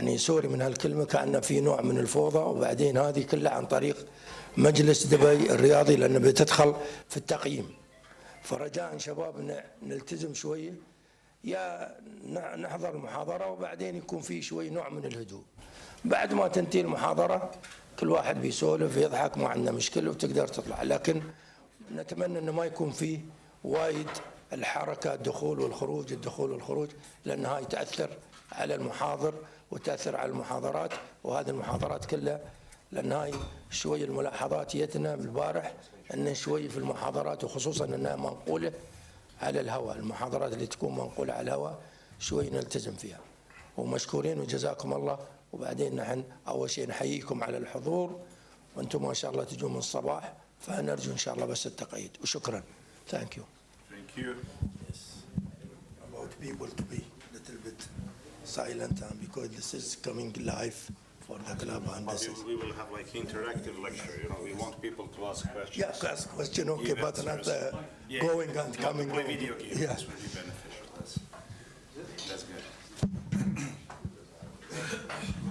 يعني سوري من هالكلمة كأنه في نوع من الفوضى، وبعدين هذه كلها عن طريق مجلس دبي الرياضي لأنه بتدخل في التقييم. فرجاء شباب نلتزم شوية، يا نحضر المحاضرة وبعدين يكون في شوي نوع من الهدوء. بعد ما تنتهي المحاضرة كل واحد بيسولف يضحك، ما عندنا مشكلة وتقدر تطلع، لكن نتمنى أنه ما يكون فيه وايد الحركة، الدخول والخروج الدخول والخروج، لأن هاي تأثر على المحاضر وتأثر على المحاضرات، وهذه المحاضرات كلها لأن هاي شوي الملاحظات جتنا البارح أن شوي في المحاضرات وخصوصا أنها منقولة على الهواء، المحاضرات اللي تكون منقولة على الهواء شوي نلتزم فيها. ومشكورين وجزاكم الله. وبعدين نحن أول شيء نحييكم على الحضور، وأنتم ما شاء الله تجون من الصباح، فنرجو إن شاء الله بس التقييد وشكرا. Thank you. Thank you. Yes. About people to be a little bit silent and because this is coming live for the club and this is. We will have like interactive lecture. You know, we want people to ask questions. Yeah, ask question, okay, but not going and coming. Play video games. Yeah. This will be beneficial. That's good.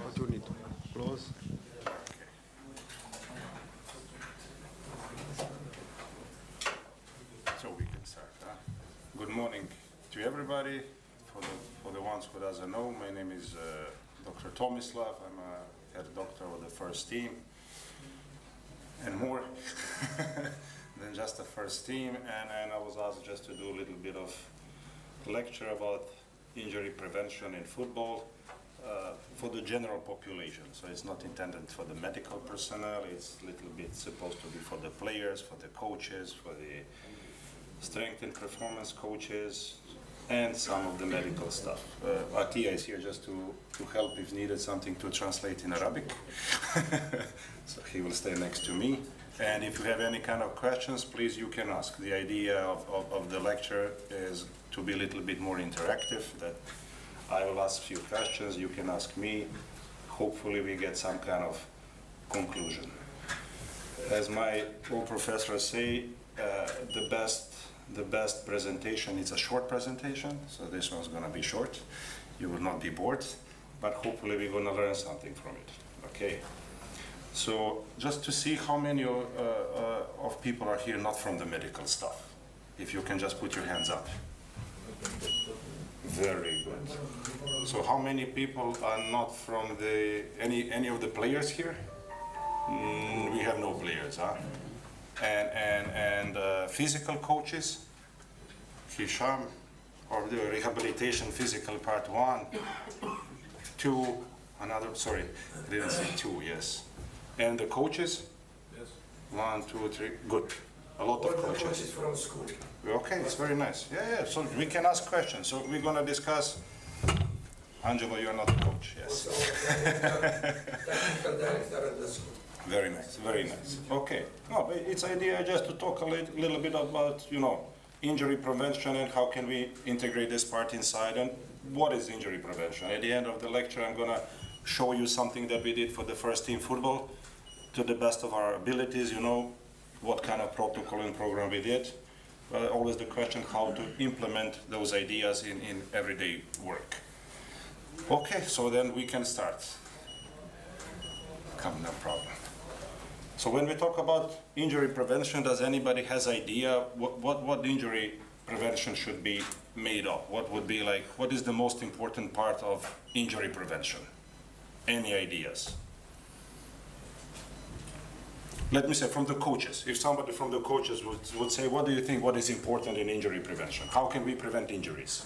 What do we need? Close. So we can start. Good morning to everybody. For the ones who doesn't know, my name is Dr. Tomislav. I'm a head doctor of the first team, and more than just the first team. And I was asked just to do a little bit of lecture about injury prevention in football for the general population. So it's not intended for the medical personnel. It's a little bit supposed to be for the players, for the coaches, for the strength and performance coaches, and some of the medical stuff. Atia is here just to help if needed something to translate in Arabic. So he will stay next to me. And if you have any kind of questions, please you can ask. The idea of the lecture is to be a little bit more interactive, that I will ask a few questions, you can ask me. Hopefully we get some kind of conclusion. As my old professors say, the best presentation is a short presentation, so this one's going to be short. You will not be bored, but hopefully we're going to learn something from it. Okay. So just to see how many of people are here not from the medical stuff. If you can just put your hands up. Very good. So how many people are not from any of the players here? We have no players, huh? And physical coaches, Hisham, or the rehabilitation physical part 1, 2, another, sorry, I didn't say 2, yes. And the coaches? Yes. 1, 2, 3, good. A lot of coaches. Coaches from school. Okay, it's very nice. Yeah, so we can ask questions. So we're going to discuss. Angelo, you're not a coach, yes. Technical director at the school. Very nice, very nice. Okay. No, but it's idea just to talk a little bit about, you know, injury prevention and how can we integrate this part inside and what is injury prevention. At the end of the lecture, I'm going to show you something that we did for the first team football to the best of our abilities, you know, what kind of protocol and program we did. But always the question how to implement those ideas in everyday work. Okay, so then we can start. Come, no problem. So when we talk about injury prevention, does anybody has idea what injury prevention should be made of? What would be like, what is the most important part of injury prevention? Any ideas? Let me say from the coaches. If somebody from the coaches would say, what do you think, what is important in injury prevention? How can we prevent injuries?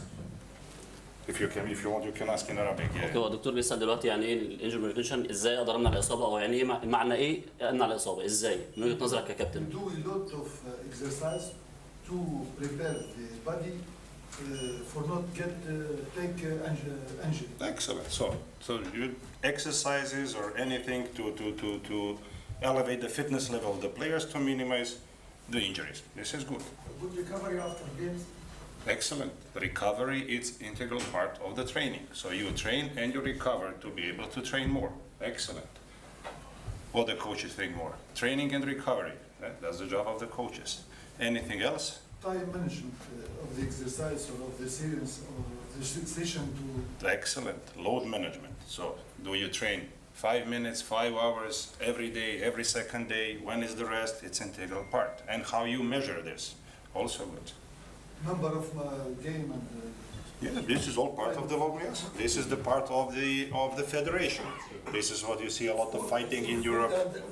If you want, you can ask in Arabic. اوكي، هو الدكتور بيسأل دلوقتي يعني ايه الانجري بريفنشن، ازاي اقدر امنع الاصابه، او يعني ايه معنى ايه امنع الاصابه، ازاي من وجهه نظرك ككابتن؟ Do a lot of exercise to prepare the body for not take injury. Excellent. So you exercises or anything to elevate the fitness level of the players to minimize the injuries. This is good. Good recovery after games. Excellent. Recovery is integral part of the training. So you train and you recover to be able to train more. Excellent. What the coaches think more? Training and recovery. That's the job of the coaches. Anything else? Time management of the exercise or of the series of session to Excellent. Load management. So do you train 5 minutes, 5 hours, every day, every second day? When is the rest? It's integral part. And how you measure this, also good. number of game and Yeah, this is all part of the load. Yes, this is the part of the federation. This is what you see a lot of fighting in Europe.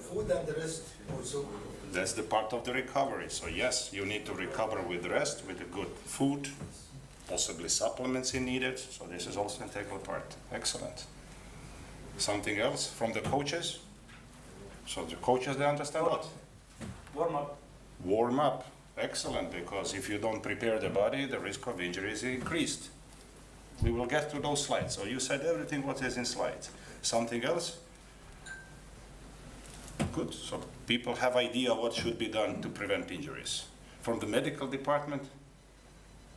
Food and the rest also. That's the part of the recovery. So yes, you need to recover with rest, with a good food, possibly supplements if needed. So this is also an integral part. Excellent. Something else from the coaches? So the coaches, they understand what? warm up. Warm up. Excellent, because if you don't prepare the body, the risk of injury is increased. We will get to those slides. So you said everything what is in slides. Something else? Good. So people have idea what should be done to prevent injuries. From the medical department,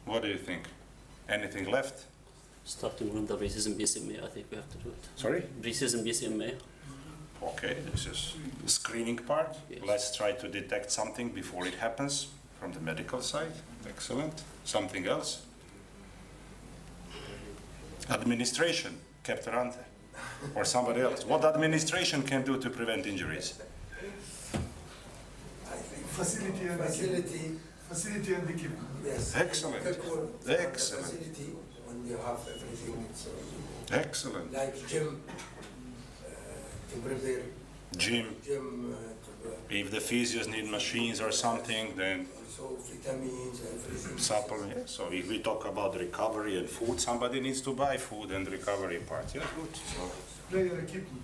what do you think? Anything left? Starting from the pre-season BCMA, I think we have to do it. Sorry? Pre-season BCMA. Okay, this is the screening part. Yes. Let's try to detect something before it happens from the medical side. Excellent. Something else? Administration, Captain or somebody else. What administration can do to prevent injuries? I think facility and facility and equipment. yes. Excellent. Good one. Excellent. Facility when you have everything. It's Excellent. like gym to prepare Gym. gym If the physios need machines or something, then also vitamins, everything. supplement. Yeah. So if we talk about recovery and food, somebody needs to buy food and recovery part. Yeah, good. So, Player equipment.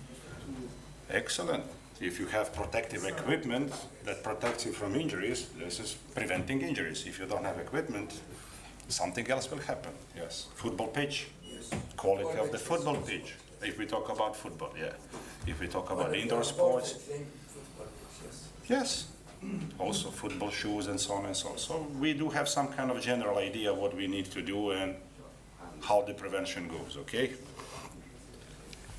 excellent. If you have protective equipment that protects you from injuries, this is preventing injuries. If you don't have equipment, something else will happen. Yes. Football pitch, Yes. quality of the football pitch. If we talk about football, yeah. If we talk about One of the indoor important sports, thing, football pitch, yes. yes. Also football shoes and so on and so on. So we do have some kind of general idea what we need to do and how the prevention goes, okay?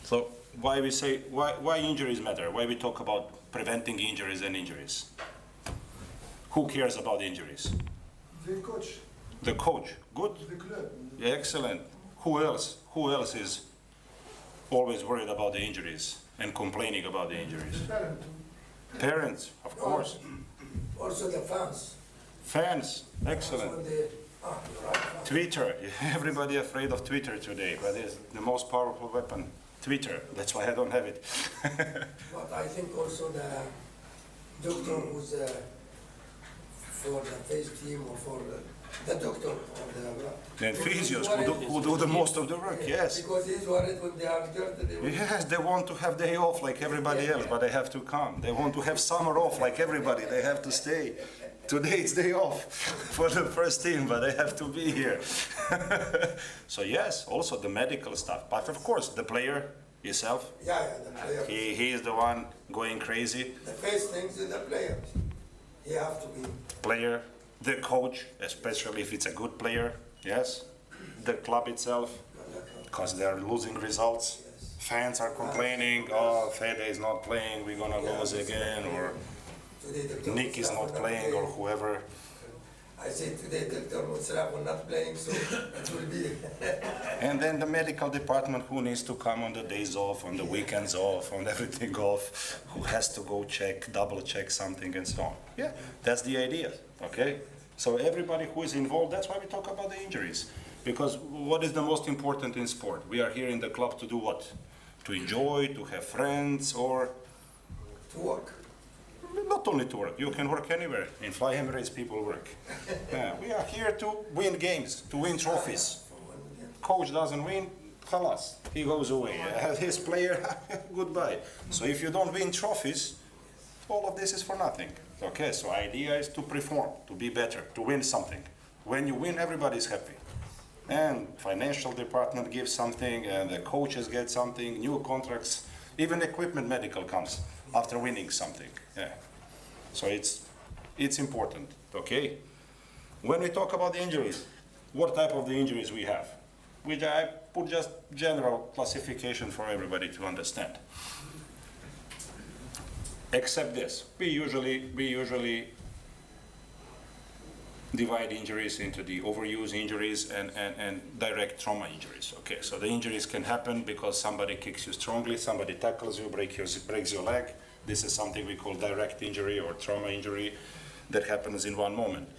So why we say, why injuries matter? Why we talk about preventing injuries and injuries? Who cares about injuries? The coach, The coach, good, the club. excellent. Who else? Who else is always worried about the injuries and complaining about the injuries? The parent. Parents, of course. Also the fans. Fans, excellent. When they, you're right. Twitter, everybody afraid of Twitter today, but it's the most powerful weapon. Twitter, that's why I don't have it. But I think also the doctor who's for the face team or for the doctor or the... And physios who do the most of the work, yes. Because he's worried when they are hurt, they will... Yes, they want to have day off like everybody else, but they have to come. They want to have summer off like everybody, they have to stay. Today it's day off for the first team, but they have to be here. So yes, also the medical stuff, but of course the player himself, Yeah, the player. he is the one going crazy. The first things is the player. He have to be... Player, the coach, especially if it's a good player, yes. The club itself, because they're losing results. Fans are complaining, oh, Fede is not playing, we're gonna lose again, or Today Dr. Nick is not playing, or whoever. I say today Dr. Mutsraf will not playing, so it will be... And then the medical department, who needs to come on the days off, on the weekends off, on everything off, who has to go check, double check something and so on. Yeah, that's the idea, okay? So everybody who is involved, that's why we talk about the injuries. Because what is the most important in sport? We are here in the club to do what? To enjoy, to have friends, or to work. not only to work. You can work anywhere. In Fly Emirates, people work. Yeah, we are here to win games, to win trophies. Coach doesn't win, khalas, he goes away. His player, goodbye. So if you don't win trophies, all of this is for nothing. Okay, so idea is to perform, to be better, to win something. When you win, everybody's happy. And financial department gives something, and the coaches get something, new contracts, even equipment medical comes after winning something. Yeah. So it's important, okay? When we talk about the injuries, what type of the injuries we have? Which I put just general classification for everybody to understand. Except this, we usually divide injuries into the overuse injuries and direct trauma injuries. Okay, so the injuries can happen because somebody kicks you strongly, somebody tackles you, breaks your leg. This is something we call direct injury or trauma injury that happens in one moment.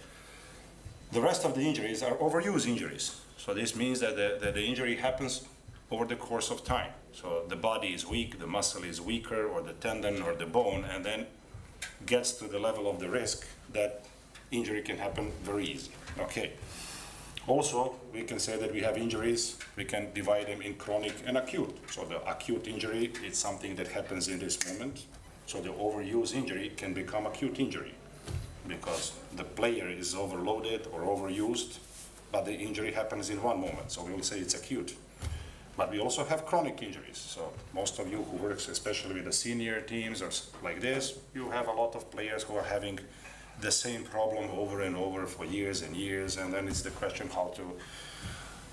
The rest of the injuries are overuse injuries. So this means that the injury happens over the course of time. So the body is weak, the muscle is weaker, or the tendon or the bone, and then gets to the level of the risk that injury can happen very easy. Okay. Also, we can say that we have injuries, we can divide them in chronic and acute. So the acute injury is something that happens in this moment. So the overuse injury can become acute injury because the player is overloaded or overused, but the injury happens in one moment. So we will say it's acute. But we also have chronic injuries. So most of you who works, especially with the senior teams or like this, you have a lot of players who are having the same problem over and over for years and years, and then it's the question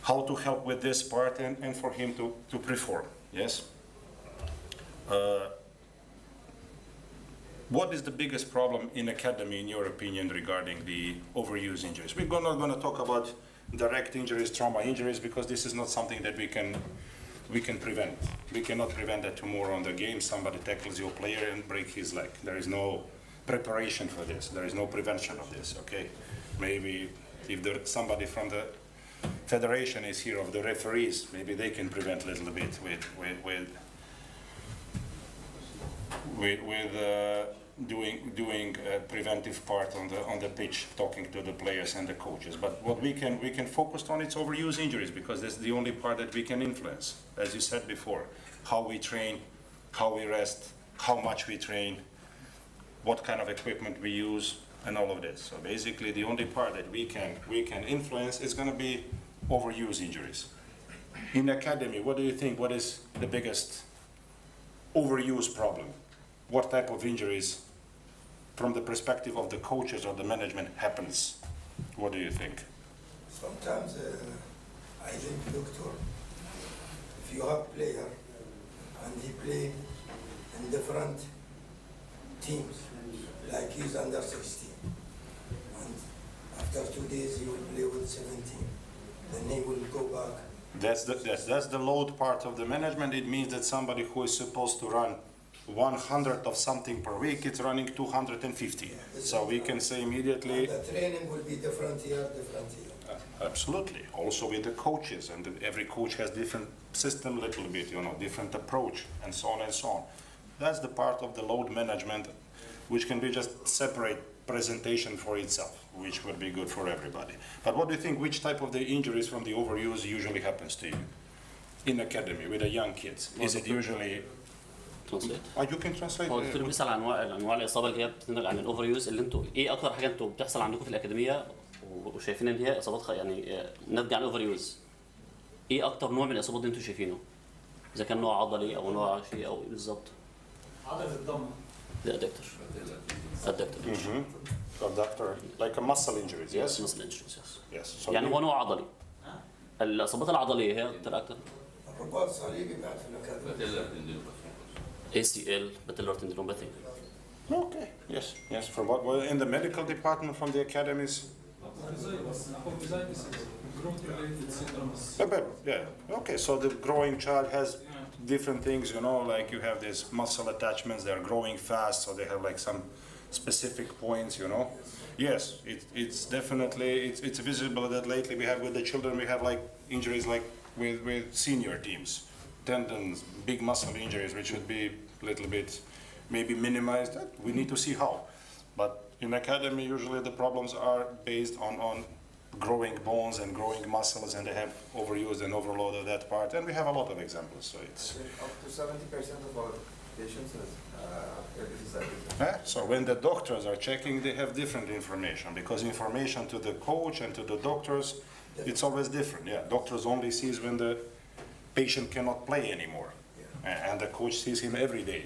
how to help with this part and for him to perform. Yes. What is the biggest problem in academy, in your opinion, regarding the overuse injuries? We're not going to talk about direct injuries, trauma injuries, because this is not something that we can prevent. We cannot prevent that tomorrow on the game somebody tackles your player and break his leg. There is no preparation for this. There is no prevention of this. Okay, maybe if somebody from the federation is here, of the referees, maybe they can prevent a little bit with doing a preventive part on the pitch, talking to the players and the coaches. But what we can focus on is overuse injuries, because that's the only part that we can influence. As you said before, how we train, how we rest, how much we train, what kind of equipment we use, and all of this. So basically, the only part that we can influence is going to be overuse injuries. In academy, what do you think? What is the biggest overuse problem? What type of injuries, from the perspective of the coaches or the management, happens? What do you think? Sometimes I think, doctor, if you have player and he play in different teams, like he's under 16, and after 2 days he will play with 17, then he will go back. That's the load part of the management. It means that somebody who is supposed to run 100 of something per week, it's running 250. Yeah, so we can say immediately. And the training will be different here, different here. Absolutely. Also with the coaches, and every coach has different system, little bit, different approach, and so on and so on. That's the part of the load management, which can be just separate presentation for itself, which would be good for everybody. But what do you think, which type of the injuries from the overuse usually happens to you in academy with the young kids? Is it usually... ترانسليت. You can translate. هو الدكتور بيسأل عن انواع الاصابه اللي هي بتنتج عن الاوفر يوز، اللي انتوا ايه اكتر حاجه انتوا بتحصل عندكم في الاكاديميه وشايفين ان هي اصابات يعني ناتجه عن الاوفر يوز؟ ايه اكتر نوع من الاصابات دي انتوا شايفينه؟ اذا كان نوع عضلي او نوع شيء او بالظبط؟ عضله الضم. لا دكتور. الدكتور. Adductor, like a muscle injuries, yes? muscle injuries, yes. Yes. So يعني هو نوع عضلي. الاصابات العضليه هي اكتر. الرباط الصليبي بعد في الاكاديميه. ACL, patellar tendinopathy. Okay. Yes. From what? Well, in the medical department, from the academies. Yeah. Okay. So the growing child has different things, like you have these muscle attachments. They are growing fast, so they have like some specific points, Yes, it's definitely it's visible that lately we have with the children we have like injuries like with senior teams. Tendons, big muscle injuries, which should be a little bit maybe minimized. We need to see how. But in academy, usually the problems are based on growing bones and growing muscles, and they have overused and overloaded that part. And we have a lot of examples. So it's up to 70% of our patients so when the doctors are checking, they have different information, because information to the coach and to the doctors, it's always different. Yeah, doctors only sees when the patient cannot play anymore, and the coach sees him every day,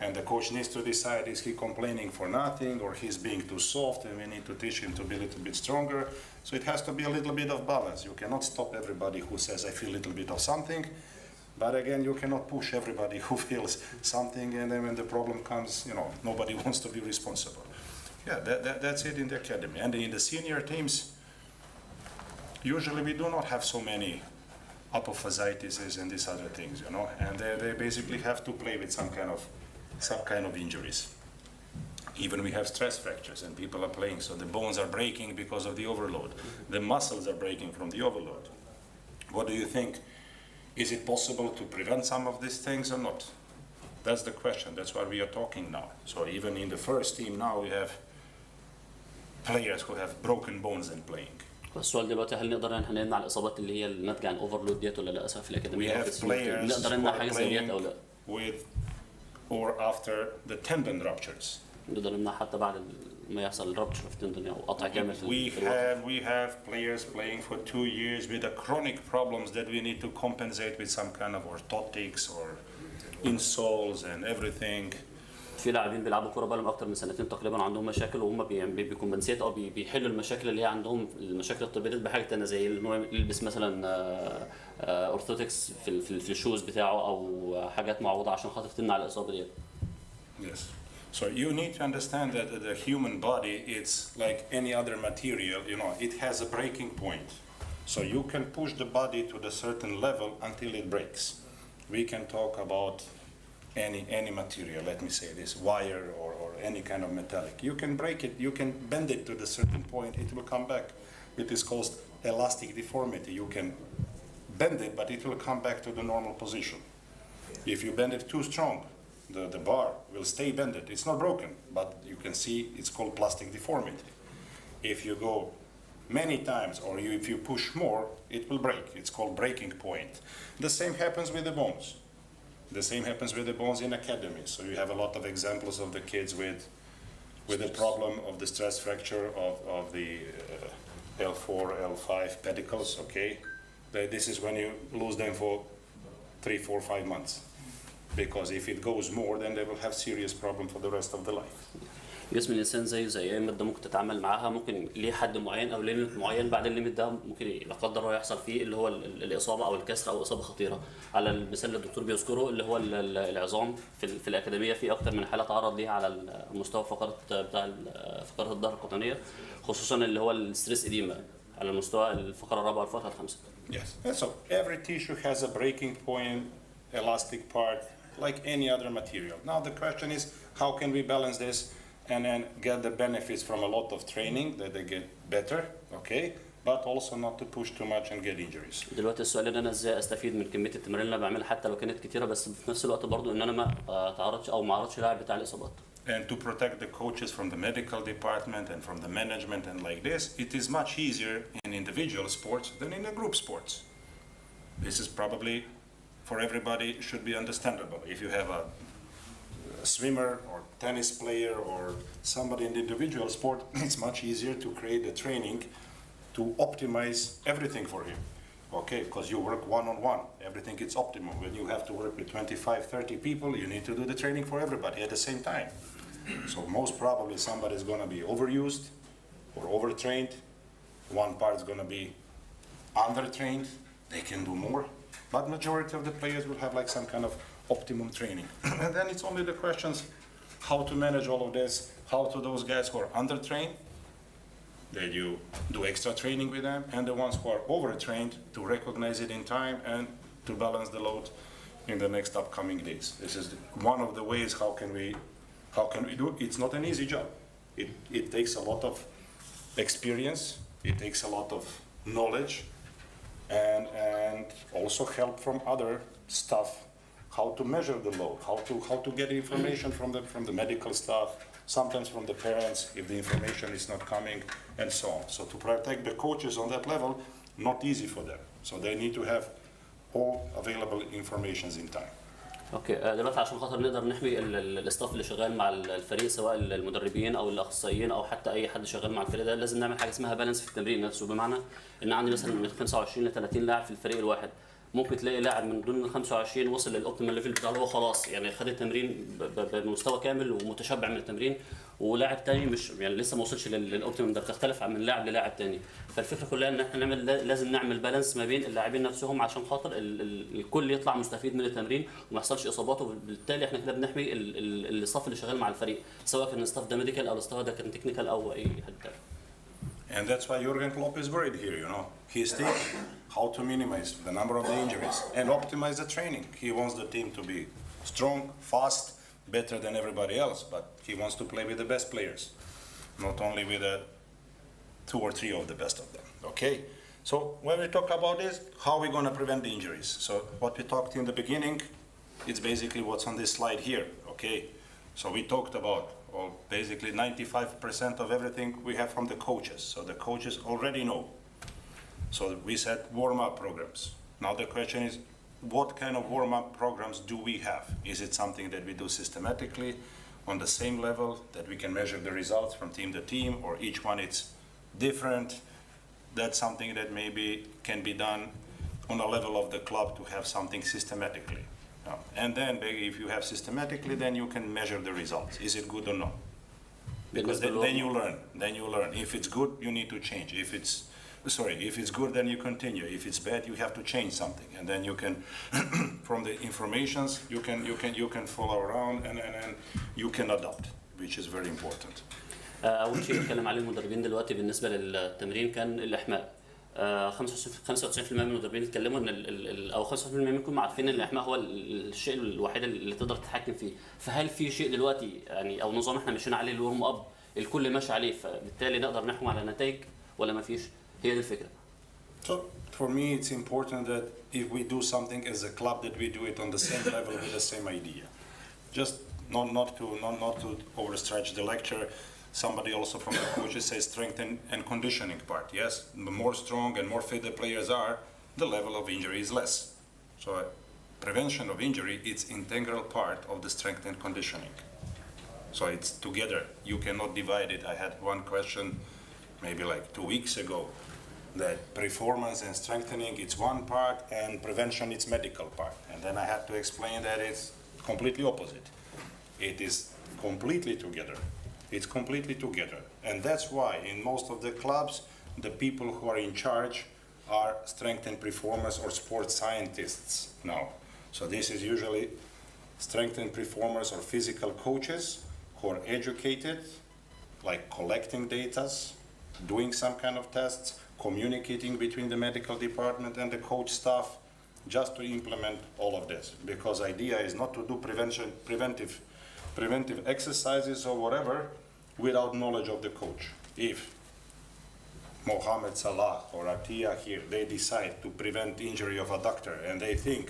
and the coach needs to decide, is he complaining for nothing or he's being too soft and we need to teach him to be a little bit stronger. So it has to be a little bit of balance. You cannot stop everybody who says I feel a little bit of something, but again you cannot push everybody who feels something, and then when the problem comes, nobody wants to be responsible. Yeah, that's it in the academy. And in the senior teams, usually we do not have so many apophysitis and these other things, you know, and they basically have to play with some kind of injuries. Even we have stress fractures and people are playing, so the bones are breaking because of the overload. The muscles are breaking from the overload. What do you think? Is it possible to prevent some of these things or not? That's the question. That's why we are talking now. So even in the first team now we have players who have broken bones and playing. السؤال دلوقتي هل نقدر ان احنا نمنع الاصابات اللي هي الناتجه عن اوفرلود ديت ولا لا في We الاكاديميه have players نقدر who نمنع are حاجه زي ديت او لا؟ playing with or after the tendon ruptures. نقدر نمنع حتى بعد ما يحصل الربط في التندون او قطع كامل We have players playing for 2 years with the chronic problems that we need to compensate with some kind of orthotics or insoles and everything. في لاعبين بيلعبوا كوره بقى لهم اكتر من سنتين تقريبا عندهم مشاكل وهم بيكمبنسيت او بيحلوا المشاكل اللي هي عندهم المشاكل الطبيه دي بحاجه ثانيه زي ان هو يلبس مثلا اورثوتكس في الشوز بتاعه او حاجات معوضه عشان خاطر تمنع الاصابه دي. Yes. So you need to understand that the human body, it's like any other material, you know, it has a breaking point. So you can push the body to the certain level until it breaks. We can talk about any material, let me say this, wire or any kind of metallic. You can break it, you can bend it to the certain point, it will come back. It is called elastic deformity. You can bend it, but it will come back to the normal position. If you bend it too strong, the bar will stay bended. It's not broken, but you can see it's called plastic deformity. If you go many times or if you push more, it will break. It's called breaking point. The same happens with the bones. The same happens with the bones in academies. So you have a lot of examples of the kids with the problem of the stress fracture of the L4, L5 pedicles, okay? This is when you lose them for 3, 4, 5 months. Because if it goes more, then they will have serious problem for the rest of the life. جسم الانسان زي اي ماده ممكن تتعامل معاها ممكن ليه حد معين او ليميت معين بعد الليميت ده ممكن لا قدر الله يحصل فيه اللي هو الاصابه او الكسر او اصابه خطيره. على المثال اللي الدكتور بيذكره اللي هو العظام في الاكاديميه في اكتر من حاله تعرض ليها على مستوى فقرات بتاع فقرات الظهر القطنيه خصوصا اللي هو الستريس اديما على مستوى الفقره الرابعه والفقره الخامسه. Yes. So every tissue has a breaking point, elastic part, like any other material. Now the question is, how can we balance this and then get the benefits from a lot of training that they get better, okay? But also not to push too much and get injuries. دلوقتي السؤال ان انا ازاي استفيد من كميه التمارين اللي انا بعملها حتى لو كانت كتيره بس في نفس الوقت برضو ان انا ما اتعرضش او ما اعرضش لاعب بتاع الاصابات. And to protect the coaches from the medical department and from the management and like this, it is much easier in individual sports than in a group sports. This is probably for everybody should be understandable. If you have a swimmer or tennis player or somebody in the individual sport, it's much easier to create the training to optimize everything for him. Okay, because you work one-on-one, everything is optimum. When you have to work with 25, 30 people, you need to do the training for everybody at the same time. So most probably somebody is going to be overused or overtrained. One part is going to be undertrained. They can do more. But majority of the players will have like some kind of optimum training. And then it's only the questions how to manage all of this, how to those guys who are undertrained, that you do extra training with them, and the ones who are overtrained to recognize it in time and to balance the load in the next upcoming days. This is one of the ways how can we do it. It's not an easy job. It takes a lot of experience, it takes a lot of knowledge, and also help from other stuff, how to measure the load, how to get information from the medical staff, sometimes from the parents if the information is not coming, and so on. So to protect the coaches on that level, not easy for them. So they need to have all available informations in time. اوكي دلوقتي عشان خاطر نقدر نحمي الاستاف اللي شغال مع الفريق سواء المدربين او الاخصائيين او حتى اي حد شغال مع الفريق ده لازم نعمل حاجه اسمها بالانس في التمرين نفسه بمعنى ان عندي مثلا من 25 ل 30 لاعب في الفريق الواحد ممكن تلاقي لاعب من ضمن ال 25 وصل للاوبتيمال ليفل بتاعه، هو خلاص يعني خد التمرين بمستوى كامل ومتشبع من التمرين، ولاعب تاني مش يعني لسه ما وصلش للاوبتيمال. ده بتختلف من لاعب للاعب تاني. فالفكره كلها ان احنا لازم نعمل بالانس ما بين اللاعبين نفسهم عشان خاطر الكل يطلع مستفيد من التمرين وما يحصلش اصابات، وبالتالي احنا كده بنحمي الستاف اللي شغال مع الفريق، سواء كان الستاف ده ميديكال او الستاف ده كان تكنيكال او اي حد تاني. And that's why Jurgen Klopp is worried here, you know. He's thinking how to minimize the number of the injuries and optimize the training. He wants the team to be strong, fast, better than everybody else, but he wants to play with the best players, not only with 2 or 3 of the best of them, okay? So when we talk about this, how are we going to prevent the injuries? So what we talked in the beginning, it's basically what's on this slide here, okay? So we talked about basically 95% of everything we have from the coaches. So the coaches already know. So we said warm-up programs. Now the question is, what kind of warm-up programs do we have? Is it something that we do systematically on the same level that we can measure the results from team to team, or each one it's different? That's something that maybe can be done on a level of the club to have something systematically. And then if you have systematically, then you can measure the results. Is it good or not? Because then you learn. If it's good, you need to change. If it's good, then you continue. If it's bad, you have to change something. And then you can, from the informations, you can follow around and you can adapt, which is very important. اول شيء اتكلم عليه المدربين دلوقتي بالنسبه للتمرين كان الاحماء. 95% من المدربين اتكلموا ان او 95% منكم عارفين ان الاحماء هو الشيء الوحيد اللي تقدر تتحكم فيه. فهل في شيء دلوقتي يعني او نظام احنا ماشيين عليه الورم اب الكل ماشي عليه فبالتالي نقدر نحكم على نتائج ولا ما فيش؟ هي دي الفكره. So for me it's important that if we do something as a club that we do it on the same level with the same idea. Just not to overstretch the lecture. Somebody also from the coaches says strength and conditioning part. Yes, the more strong and more fit the players are, the level of injury is less. So prevention of injury, it's integral part of the strength and conditioning. So it's together. You cannot divide it. I had one question maybe like 2 weeks ago that performance and strengthening it's one part and prevention it's medical part. And then I had to explain that it's completely opposite. It is completely together. It's completely together. And that's why in most of the clubs, the people who are in charge are strength and performance or sports scientists now. So this is usually strength and performance or physical coaches who are educated, like collecting data, doing some kind of tests, communicating between the medical department and the coach staff, just to implement all of this. Because idea is not to do preventive exercises or whatever without knowledge of the coach. If Mohamed Salah or Attia here, they decide to prevent injury of a doctor and they think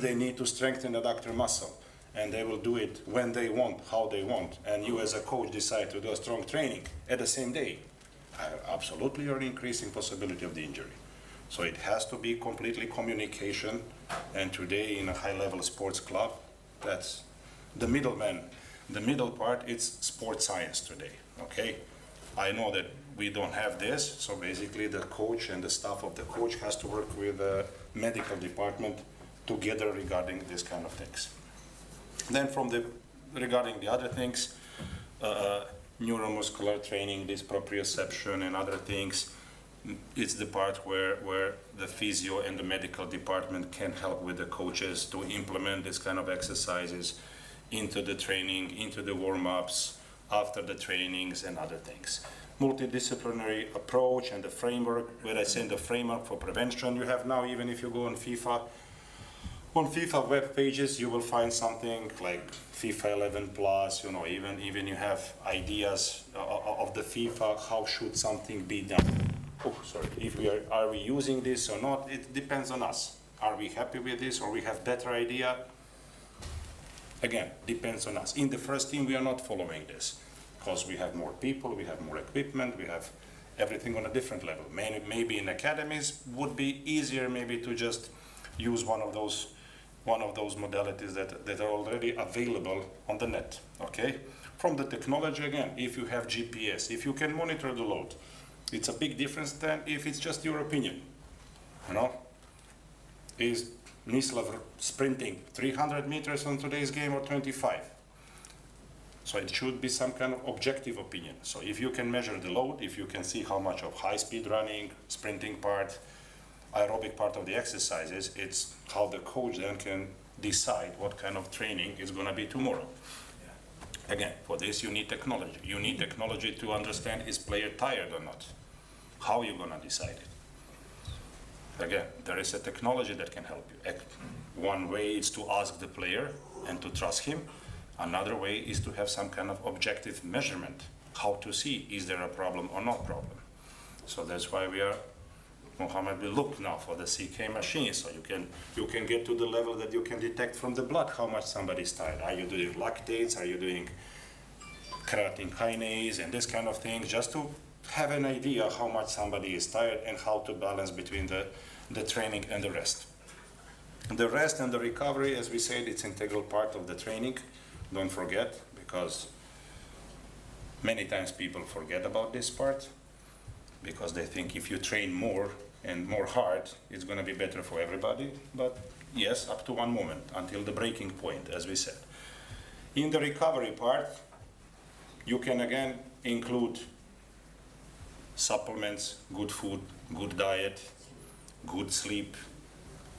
they need to strengthen the doctor muscle and they will do it when they want, how they want, and you as a coach decide to do a strong training at the same day, absolutely you're increasing possibility of the injury. So it has to be completely communication, and today in a high-level sports club, that's the middleman. The middle part is sports science today, okay? I know that we don't have this, so basically the coach and the staff of the coach has to work with the medical department together regarding this kind of things. Then regarding the other things, neuromuscular training, this proprioception and other things, it's the part where the physio and the medical department can help with the coaches to implement this kind of exercises into the training, into the warm-ups, after the trainings and other things. Multidisciplinary approach and the framework, where I say the framework for prevention you have now, even if you go on FIFA web pages, you will find something like FIFA 11 plus, you know, even you have ideas of the FIFA, how should something be done. Oh, sorry, if are we using this or not, it depends on us. Are we happy with this or we have better idea? Again, depends on us. In the first team, we are not following this because we have more people, we have more equipment, we have everything on a different level. Maybe in academies would be easier maybe to just use one of those modalities that are already available on the net, okay? From the technology, again, if you have GPS, if you can monitor the load, it's a big difference than if it's just your opinion, you know? Is Nislav sprinting 300 meters on today's game or 25? So it should be some kind of objective opinion. So if you can measure the load, if you can see how much of high-speed running, sprinting part, aerobic part of the exercises, it's how the coach then can decide what kind of training is going to be tomorrow. Again, for this you need technology. You need technology to understand is player tired or not. How are you going to decide it? Again, there is a technology that can help you. One way is to ask the player and to trust him. Another way is to have some kind of objective measurement, how to see is there a problem or not problem. So that's why Mohammed will look now for the CK machine, so you can get to the level that you can detect from the blood how much somebody is tired. Are you doing lactates? Are you doing creatine kinase and this kind of thing, just to have an idea how much somebody is tired and how to balance between the training and the rest. The rest and the recovery, as we said, it's integral part of the training. Don't forget, because many times people forget about this part, because they think if you train more and more hard, it's going to be better for everybody. But yes, up to one moment, until the breaking point, as we said. In the recovery part, you can again include supplements, good food, good diet, good sleep,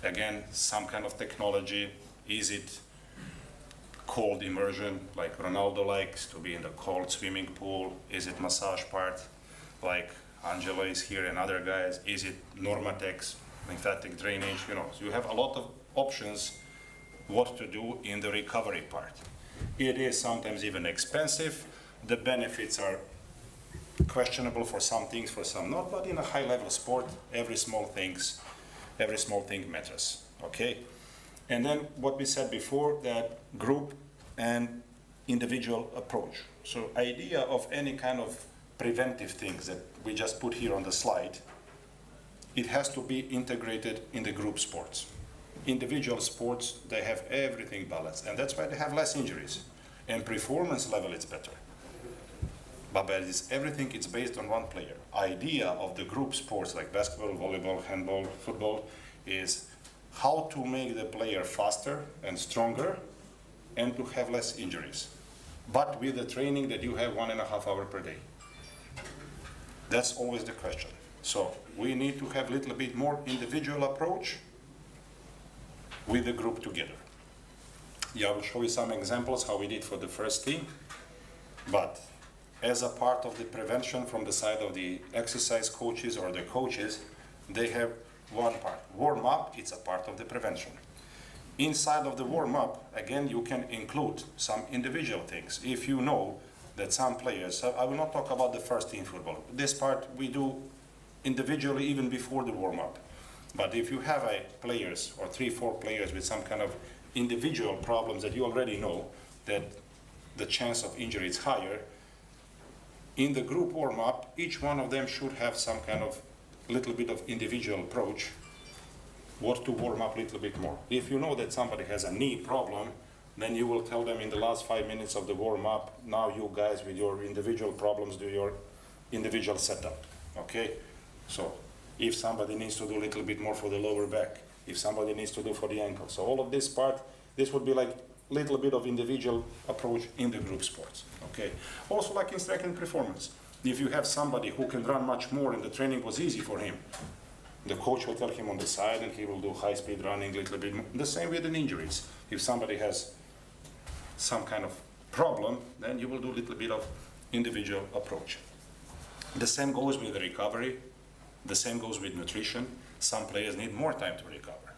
again, some kind of technology. Is it cold immersion, like Ronaldo likes to be in the cold swimming pool? Is it massage part, like Angela is here and other guys? Is it Normatex, lymphatic drainage? You know, so you have a lot of options what to do in the recovery part. It is sometimes even expensive. The benefits are questionable for some things, for some not, but in a high level sport, every small thing matters, okay? And then what we said before, that group and individual approach. So idea of any kind of preventive things that we just put here on the slide, it has to be integrated in the group sports. Individual sports, they have everything balanced, and that's why they have less injuries. And performance level is better. But everything is based on one player. Idea of the group sports like basketball, volleyball, handball, football is how to make the player faster and stronger and to have less injuries. But with the training that you have 1.5 hours per day. That's always the question. So we need to have a little bit more individual approach with the group together. Yeah, I will show you some examples how we did for the first team. But as a part of the prevention from the side of the exercise coaches or the coaches, they have one part. Warm-up, it's a part of the prevention. Inside of the warm-up, again, you can include some individual things. If you know that some players, I will not talk about the first team football. This part we do individually even before the warm-up. But if you have players or 3-4 players with some kind of individual problems that you already know that the chance of injury is higher, in the group warm-up, each one of them should have some kind of little bit of individual approach, what to warm up a little bit more. If you know that somebody has a knee problem, then you will tell them in the last 5 minutes of the warm-up, now you guys with your individual problems do your individual setup, okay? So if somebody needs to do a little bit more for the lower back, if somebody needs to do for the ankle. So all of this part, this would be like little bit of individual approach in the group sports, okay? Also like in strength and performance. If you have somebody who can run much more and the training was easy for him, the coach will tell him on the side and he will do high-speed running a little bit more. The same with the injuries. If somebody has some kind of problem, then you will do a little bit of individual approach. The same goes with the recovery. The same goes with nutrition. Some players need more time to recover.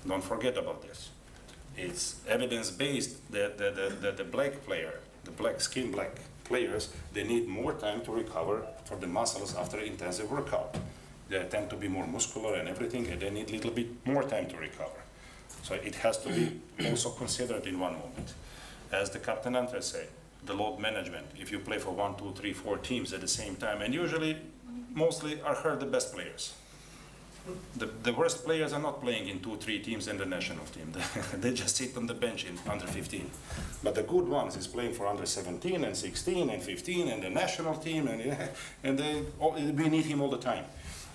Don't forget about this. It's evidence-based that the black player, the black players, they need more time to recover for the muscles after intensive workout. They tend to be more muscular and everything, and they need a little bit more time to recover. So it has to be also considered in one moment. As the Captain Andres say, the load management, if you play for 1, 2, 3, 4 teams at the same time, and usually, mostly are hurt the best players. The worst players are not playing in 2, 3 teams in the national team. They just sit on the bench in under 15. But the good ones is playing for under 17 and 16 and 15 and the national team, and we need him all the time.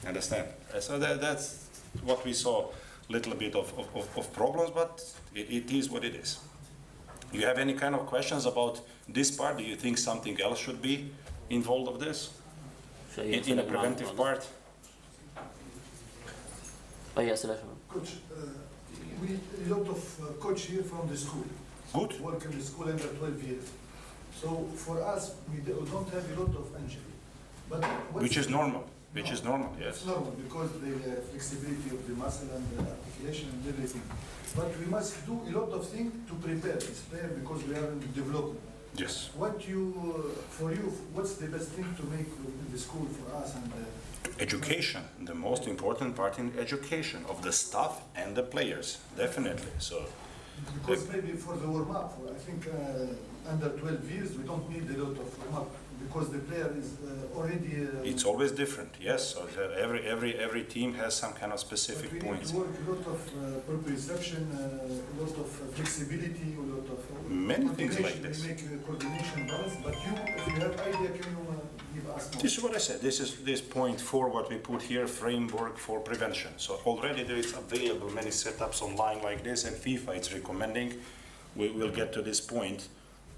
Understand? So that's what we saw little bit of problems, but it is what it is. You have any kind of questions about this part? Do you think something else should be involved of this in a preventive part? أي أسئلة يا شباب؟ Coach, we a lot of coach here from the school. Good. Work in the school under 12 years. So for us, we don't have a lot of injury. But Which is normal. Which is normal, yes. It's normal because the flexibility of the muscle and the articulation and everything. But we must do a lot of things to prepare this player because we are in development. Yes. For you, what's the best thing to make in the school for us and Education, the most important part in education of the staff and the players, definitely. So, because maybe for the warm-up, I think under 12 years, we don't need a lot of warm-up because the player is already... it's always different, yes. So every team has some kind of specific but we points. need to work a lot of proprioception, a lot of flexibility, a lot of... Many things like this. We make coordination balance, but you, if you have idea, can you give us more? This is what I said. This is this point 4, what we put here, framework for prevention. So already there is available many setups online like this, and FIFA is recommending. We will get to this point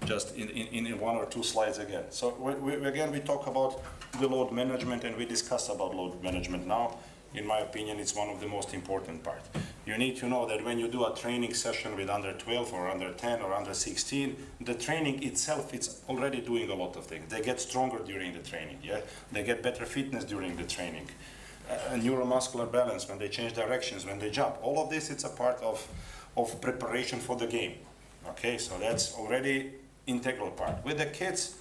just in 1 or 2 slides again. So we talk about the load management, and we discuss about load management now. In my opinion, it's one of the most important part. You need to know that when you do a training session with under 12 or under 10 or under 16, the training itself, it's already doing a lot of things. They get stronger during the training, yeah? They get better fitness during the training. Neuromuscular balance when they change directions, when they jump. All of this, it's a part of preparation for the game. Okay, so that's already integral part. With the kids,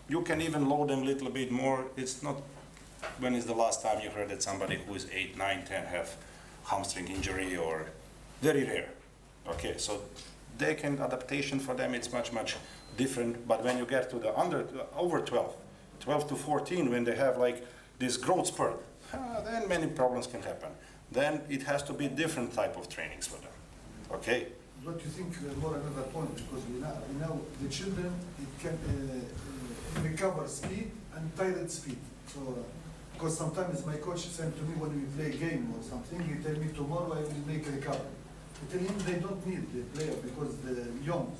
you can even load them a little bit more. It's not, when is the last time you heard that somebody who is 8, 9, 10 have hamstring injury, or very rare. Okay, so they can, adaptation for them, it's much different. But when you get to the over 12 to 14, when they have like this growth spurt, then many problems can happen. Then it has to be different type of trainings for them. Okay. What you think more another point, because we know the children, it can recover speed and tired speed. So, because sometimes my coach said to me when we play a game or something, he tell me tomorrow I will make recovery. I tell him they don't need the player because the young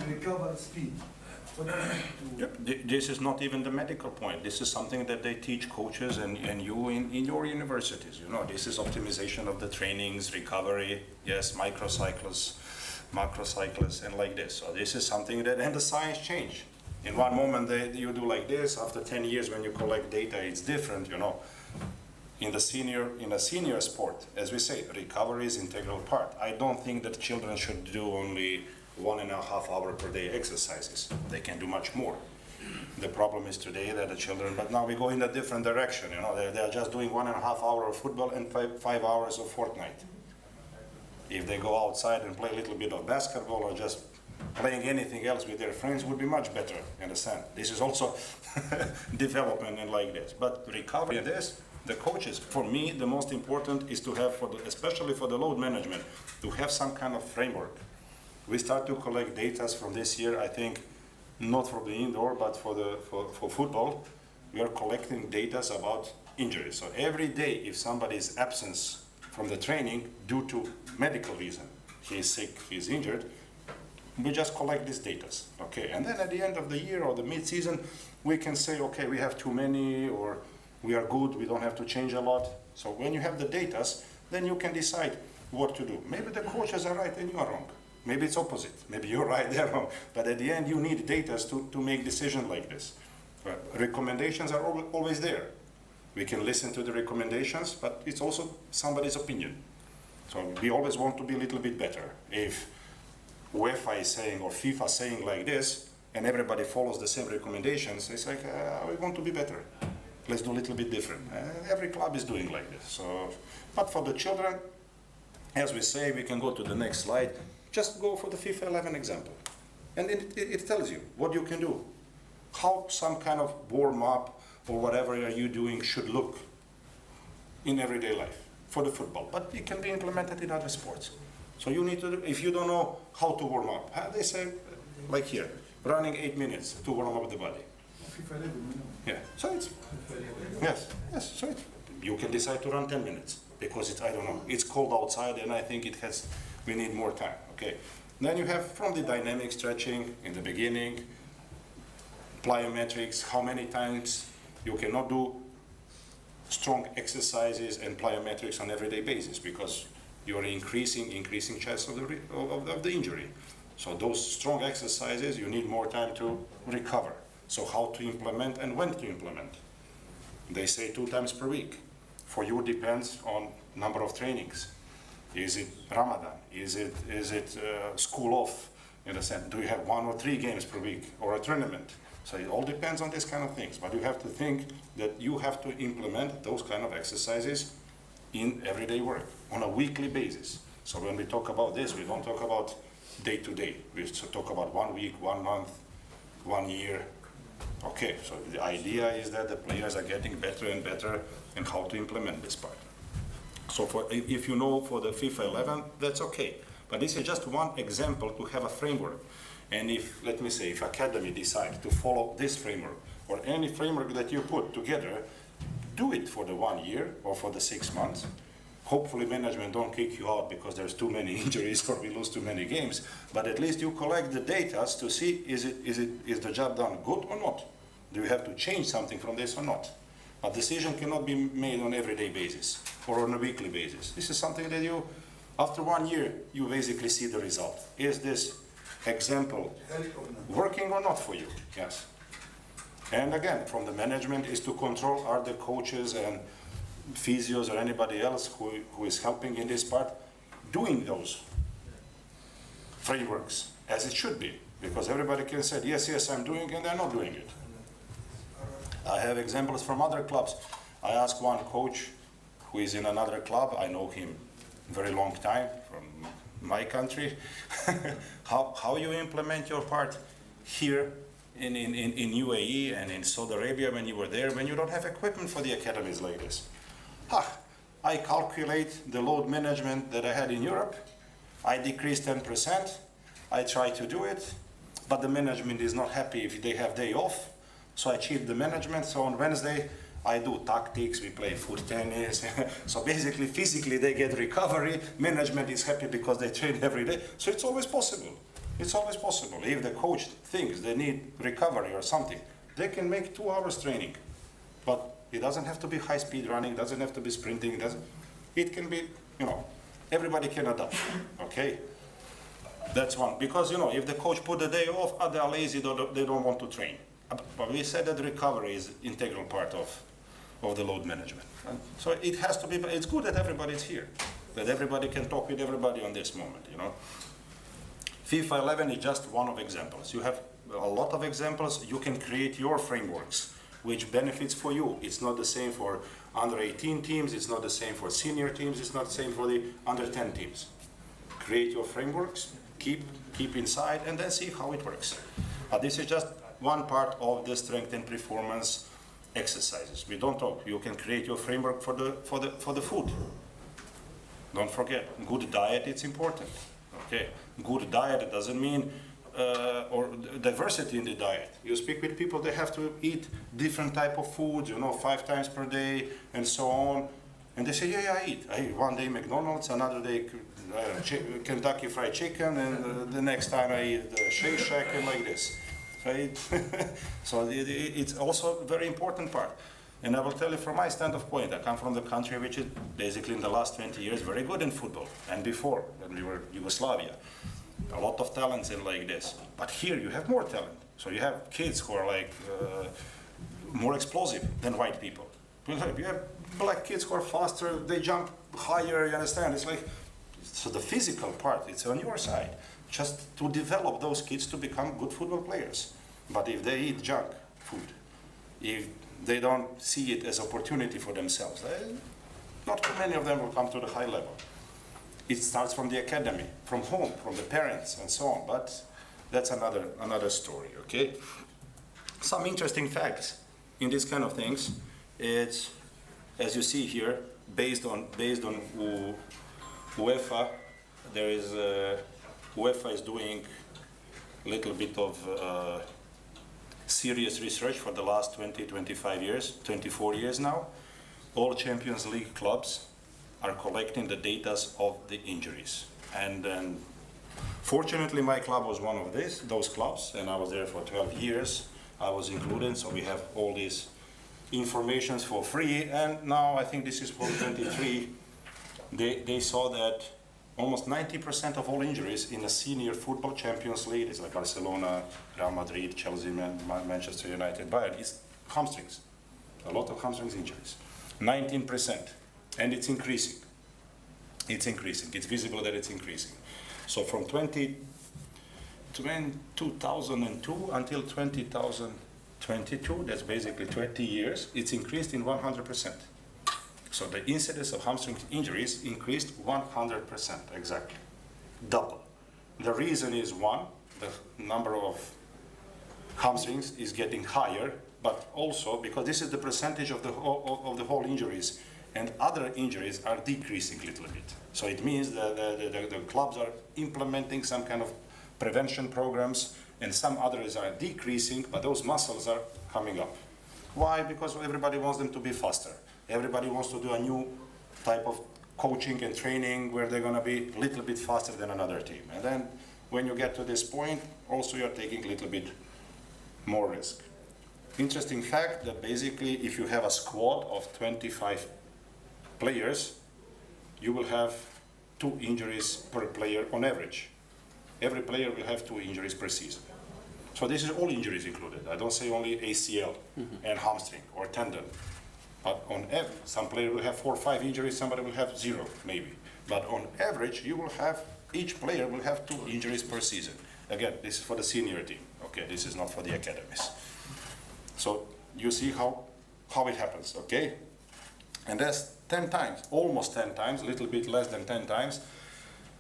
recover speed. Yep. This is not even the medical point. This is something that they teach coaches and you in your universities. You know, this is optimization of the trainings, recovery, yes, microcycles, macrocycles, and like this. So this is something that, and the science change. In one moment you do like this. After 10 years, when you collect data, it's different. You know, in a senior sport, as we say, recovery is integral part. I don't think that children should do only 1.5 hours per day exercises. They can do much more. The problem is today that the children, but now we go in a different direction. You know, they are just doing 1.5 hours of football and 5 hours of Fortnite. If they go outside and play a little bit of basketball or just playing anything else with their friends, would be much better. You understand? This is also development and like this. But recovery, this, the coaches, for me, the most important is to have, especially for the load management, to have some kind of framework. We start to collect data from this year, I think, not for the indoor, but for football. We are collecting data about injuries. So every day, if somebody is absent from the training due to medical reason, he is sick, he is injured, we just collect these data, okay? And then at the end of the year or the mid-season, we can say, okay, we have too many, or we are good, we don't have to change a lot. So when you have the data, then you can decide what to do. Maybe the coaches are right and you are wrong. Maybe it's opposite. Maybe you're right, they're wrong. But at the end, you need data to make decisions like this. But recommendations are always there. We can listen to the recommendations, but it's also somebody's opinion. So we always want to be a little bit better. If UEFA is saying or FIFA saying like this, and everybody follows the same recommendations, it's like, we want to be better. Let's do a little bit different. Every club is doing like this. So, but for the children, as we say, we can go to the next slide. Just go for the FIFA 11 example. And it tells you what you can do. How some kind of warm-up or whatever are you doing should look in everyday life for the football. But it can be implemented in other sports. So you need to, if you don't know how to warm up, they say, like here, running 8 minutes to warm up the body. FIFA 11, Yeah, so it's, yes, so you can decide to run 10 minutes. because it's, I don't know, it's cold outside and I think we need more time, okay? Then you have from the dynamic stretching in the beginning, plyometrics, how many times you cannot do strong exercises and plyometrics on everyday basis because you are increasing chance of the injury. So those strong exercises, you need more time to recover. So how to implement and when to implement. They say 2 times per week. For you, depends on number of trainings. Is it Ramadan? Is it school off? In a sense, do you have 1 or 3 games per week or a tournament? So it all depends on these kind of things. But you have to think that you have to implement those kind of exercises in everyday work on a weekly basis. So when we talk about this, we don't talk about day to day. We talk about 1 week, 1 month, 1 year. Okay, so the idea is that the players are getting better and better in how to implement this part. So if you know for the FIFA 11, that's okay. But this is just one example to have a framework. And if, let me say, if academy decide to follow this framework or any framework that you put together, do it for the 1 year or for the 6 months. Hopefully management don't kick you out because there's too many injuries or we lose too many games. But at least you collect the data to see is the job done good or not? Do you have to change something from this or not? A decision cannot be made on everyday basis or on a weekly basis. This is something that you, after 1 year, you basically see the result. Is this example working or not for you? Yes. And again, from the management is to control, are the coaches and physios or anybody else who is helping in this part doing those frameworks as it should be, because everybody can say yes I'm doing and they're not doing it. I have examples from other clubs. I asked one coach who is in another club, I know him very long time from my country, how you implement your part here in UAE and in Saudi Arabia when you were there, when you don't have equipment for the academies like this. I calculate the load management that I had in Europe. I decreased 10%. I try to do it, but the management is not happy if they have day off. So I cheat the management. So on Wednesday, I do tactics, we play foot tennis. So basically, physically, they get recovery. Management is happy because they train every day. So it's always possible. It's always possible. If the coach thinks they need recovery or something, they can make 2 hours training. But it doesn't have to be high-speed running, doesn't have to be sprinting, it can be, everybody can adapt, okay? That's one, because, if the coach put the day off, they are lazy, they don't want to train. But we said that recovery is integral part of the load management. So it has to be, it's good that everybody's here, that everybody can talk with everybody on this moment, FIFA 11 is just one of examples. You have a lot of examples, you can create your frameworks, which benefits for you. It's not the same for under 18 teams, it's not the same for senior teams, it's not the same for the under 10 teams. Create your frameworks, keep inside, and then see how it works. This is just one part of the strength and performance exercises. We don't talk. You can create your framework for the food. Don't forget, good diet, it's important. Okay, good diet doesn't mean or diversity in the diet. You speak with people, they have to eat different type of foods, 5 times per day and so on. And they say, yeah, I eat one day McDonald's, another day Kentucky Fried Chicken, and the next time I eat the Shake Shack and like this. Right? So it's also a very important part. And I will tell you from my standpoint, I come from the country which is basically in the last 20 years very good in football, and before, when we were Yugoslavia. A lot of talents in like this. But here you have more talent. So you have kids who are like more explosive than white people. You have black kids who are faster, they jump higher, you understand? It's like, so the physical part, it's on your side. Just to develop those kids to become good football players. But if they eat junk food, if they don't see it as opportunity for themselves, not too many of them will come to the high level. It starts from the academy, from home, from the parents, and so on. But that's another story. Okay. Some interesting facts in these kind of things. It's, as you see here, based on UEFA. There is UEFA is doing a little bit of serious research for the last 20, 25 years, 24 years now. All Champions League clubs are collecting the data of the injuries. And then, fortunately, my club was one of those clubs, and I was there for 12 years. I was included, so we have all these informations for free. And now I think this is for 23. They saw that almost 90% of all injuries in the senior football Champions League, it's like Barcelona, Real Madrid, Chelsea, Manchester United, Bayern, is hamstrings. A lot of hamstrings injuries. 19%. And it's increasing. It's increasing. It's visible that it's increasing. So from 2002 until 2022, that's basically 20 years, it's increased in 100%. So the incidence of hamstring injuries increased 100%, exactly, double. The reason is one, the number of hamstrings is getting higher, but also because this is the percentage of the whole injuries, and other injuries are decreasing a little bit. So it means that the clubs are implementing some kind of prevention programs, and some others are decreasing, but those muscles are coming up. Why? Because everybody wants them to be faster. Everybody wants to do a new type of coaching and training where they're going to be a little bit faster than another team. And then when you get to this point, also you're taking a little bit more risk. Interesting fact that basically if you have a squad of 25 players, you will have 2 injuries per player on average. Every player will have 2 injuries per season. So this is all injuries included. I don't say only ACL and hamstring or tendon. But on average, some player will have 4 or 5 injuries, somebody will have 0, maybe. But on average, you will have, each player will have 2 injuries per season. Again, this is for the senior team. Okay, this is not for the academies. So you see how it happens, okay? And that's 10 times, almost 10 times, a little bit less than 10 times,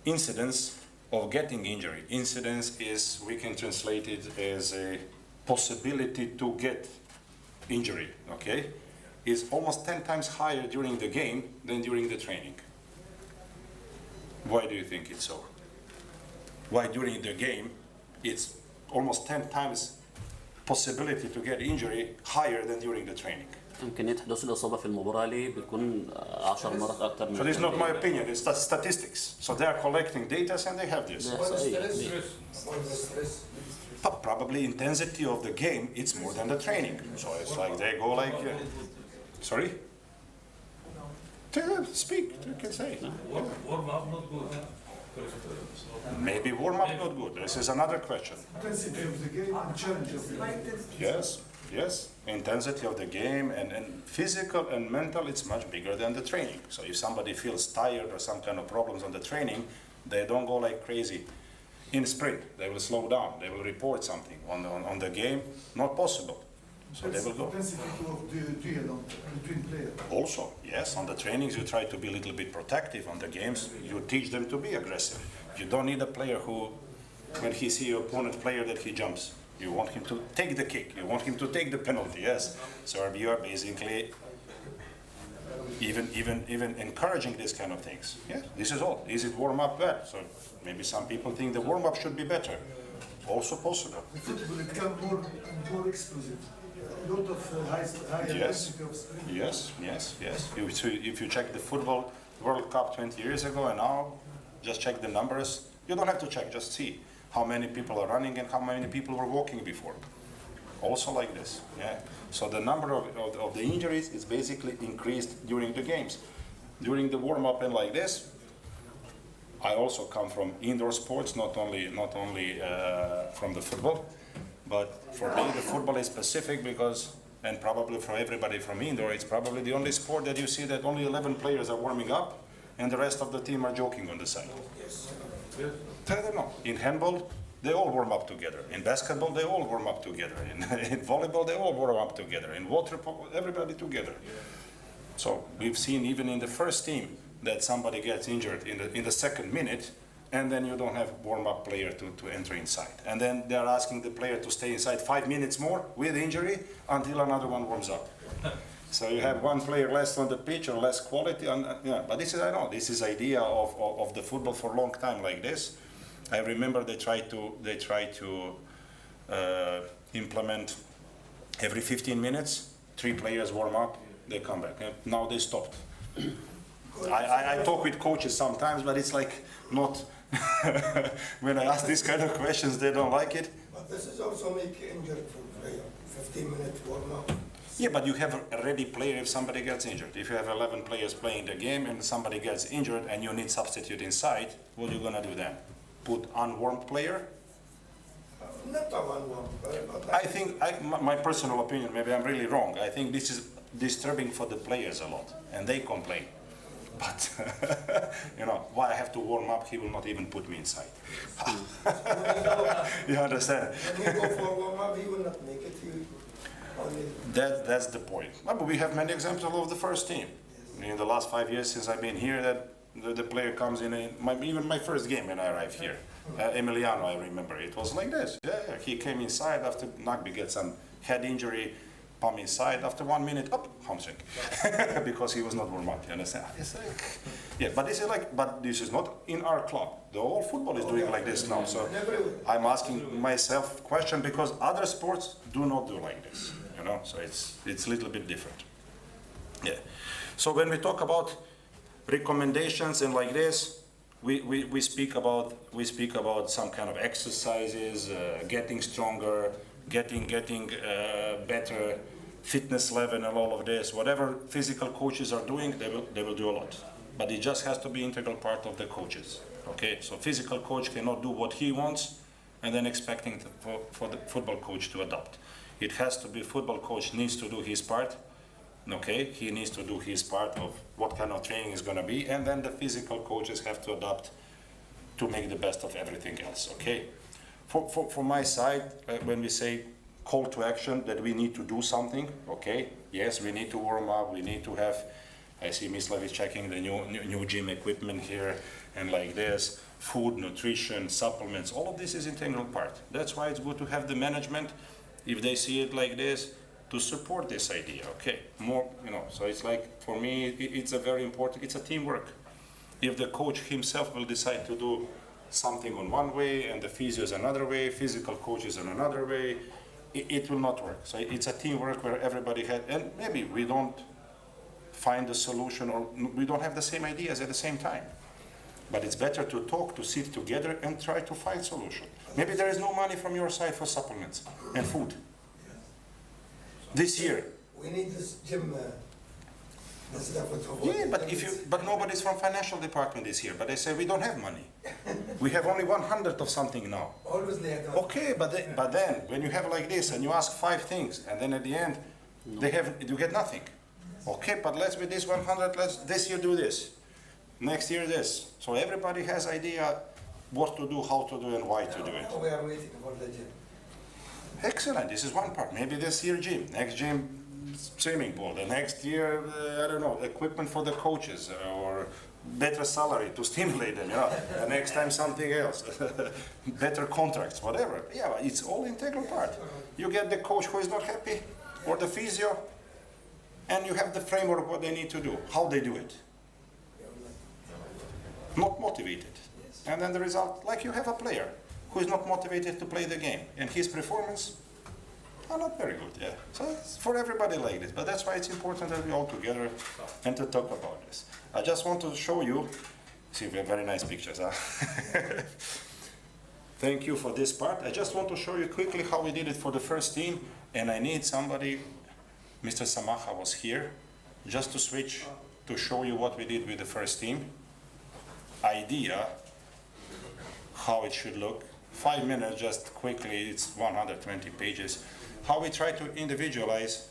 incidence of getting injury. Incidence is, we can translate it as a possibility to get injury, okay? Is almost 10 times higher during the game than during the training. Why do you think it's so? Why during the game it's almost 10 times possibility to get injury higher than during the training? إمكانية حدوث الإصابة في المباراة ليه بتكون 10 مرات أكتر من. So this is not my opinion, it's statistics. So they are collecting data and they have this. But probably intensity of the game, it's more than the training. So it's like they go like, sorry? Speak, you can say. Warm up not good. Maybe warm up not good. This is another question. Intensity of the game and challenge of the game. Yes, yes. Intensity of the game and physical and mental, it's much bigger than the training. So if somebody feels tired or some kind of problems on the training, they don't go like crazy. In sprint, they will slow down. They will report something. On the game, not possible. So they will go. Intensity of the duel between players. Also, yes, on the trainings you try to be a little bit protective. On the games, you teach them to be aggressive. You don't need a player who, when he sees your opponent player, that he jumps. You want him to take the kick. You want him to take the penalty, yes. So you are basically even encouraging these kind of things. Yes, this is all. Is it warm-up bad? So maybe some people think the warm-up should be better. Also possible. The football become more explosive. A lot of high intensity of sprint. Yes. If you check the football World Cup 20 years ago and now, just check the numbers. You don't have to check, just see how many people are running and how many people were walking before. Also like this, yeah. So the number of the injuries is basically increased during the games. During the warm-up and like this, I also come from indoor sports, not only from the football, but for me the football is specific because, and probably for everybody from indoor, it's probably the only sport that you see that only 11 players are warming up and the rest of the team are joking on the side. Yes. I don't know. In handball, they all warm up together. In basketball, they all warm up together. In volleyball, they all warm up together. In water polo, everybody together. So we've seen even in the first team that somebody gets injured in the second minute, and then you don't have warm-up player to enter inside. And then they're asking the player to stay inside 5 minutes more with injury until another one warms up. So you have one player less on the pitch or less quality. Yeah, but this is, I know, this is idea of the football for a long time like this. I remember they try to implement every 15 minutes, 3 players warm up, they come back. And now they stopped. I talk with coaches sometimes, but it's like not, when I ask these kind of questions, they don't like it. But this is also make injured for player, 15-minute warm-up. Yeah, but you have a ready player if somebody gets injured. If you have 11 players playing the game and somebody gets injured and you need substitute inside, what are you gonna do then? Put unwarmed player? Not a one-one, but I think, my personal opinion, maybe I'm really wrong, I think this is disturbing for the players a lot, and they complain. But, you know, why I have to warm up, he will not even put me inside. You understand? when you go for warm-up, he will not make it. That's the point. But we have many examples of the first team. In the last 5 years since I've been here, that the player comes in, even my first game when I arrived here, Emiliano, I remember, it was like this. Yeah, he came inside after Nagby get some head injury, palm inside, after 1 minute, up, hamstring, because he was not warm up, you understand? It's like, yeah, but this is not in our club. The whole football is doing like this now, so I'm asking myself question because other sports do not do like this, you know, so it's a little bit different. Yeah, so when we talk about recommendations and like this, we speak about some kind of exercises, getting stronger, getting better fitness level and all of this. Whatever physical coaches are doing, they will do a lot. But it just has to be integral part of the coaches. Okay, so physical coach cannot do what he wants and then expecting for the football coach to adopt. It has to be football coach needs to do his part. Okay, he needs to do his part of what kind of training is going to be, and then the physical coaches have to adapt to make the best of everything else. Okay, for my side, when we say call to action that we need to do something, okay, yes, we need to warm up, we need to have, I see Mislav is checking the new gym equipment here, and like this, food, nutrition, supplements, all of this is integral part. That's why it's good to have the management, if they see it like this, to support this idea, okay, more, you know, so it's like, for me, it's a very important, it's a teamwork. If the coach himself will decide to do something on one way and the physio is another way, physical coach is on another way, it will not work. So it's a teamwork where everybody had, and maybe we don't find a solution or we don't have the same ideas at the same time. But it's better to talk, to sit together and try to find solution. Maybe there is no money from your side for supplements and food. This year. We need this gym. Yeah, but nobody's from financial department is here. But they say we don't have money. We have only 100 of something now. Always they have. Okay, but then when you have like this and you ask 5 things and then at the end you get nothing. Okay, but let's with this 100, let's this year do this, next year this. So everybody has idea what to do, how to do, and why to do it. We are waiting for the gym. Excellent, this is one part. Maybe this year gym, next gym swimming pool, the next year, I don't know, equipment for the coaches or better salary to stimulate them, you know. The next time something else, better contracts, whatever. Yeah, it's all integral part. You get the coach who is not happy or the physio, and you have the framework of what they need to do, how they do it. Not motivated. And then the result, like you have a player who is not motivated to play the game, and his performance are not very good, yeah. So it's for everybody like this, but that's why it's important that we all together and to talk about this. I just want to show you, see, we have very nice pictures, huh? Thank you for this part. I just want to show you quickly how we did it for the first team, and I need somebody, Mr. Samaha was here, just to switch to show you what we did with the first team. Idea, how it should look. 5 minutes, just quickly, it's 120 pages. How we try to individualize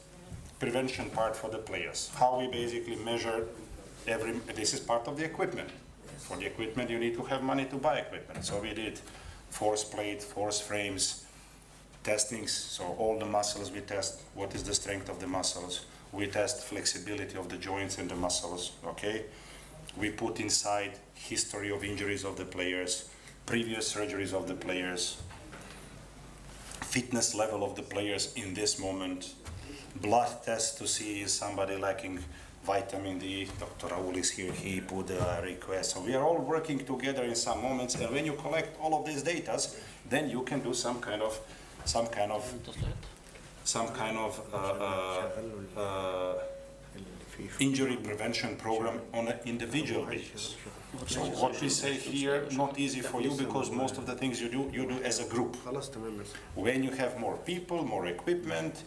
prevention part for the players. How we basically measure this is part of the equipment. For the equipment, you need to have money to buy equipment. So we did force plate, force frames, testings. So all the muscles we test, what is the strength of the muscles. We test flexibility of the joints and the muscles, okay? We put inside history of injuries of the players, previous surgeries of the players, fitness level of the players in this moment, blood test to see is somebody lacking vitamin D. Dr. Raul is here, he put a request. So we are all working together in some moments, and when you collect all of these data, then you can do some kind of injury prevention program on an individual basis. So what we say here, not easy for you because most of the things you do as a group. When you have more people, more equipment,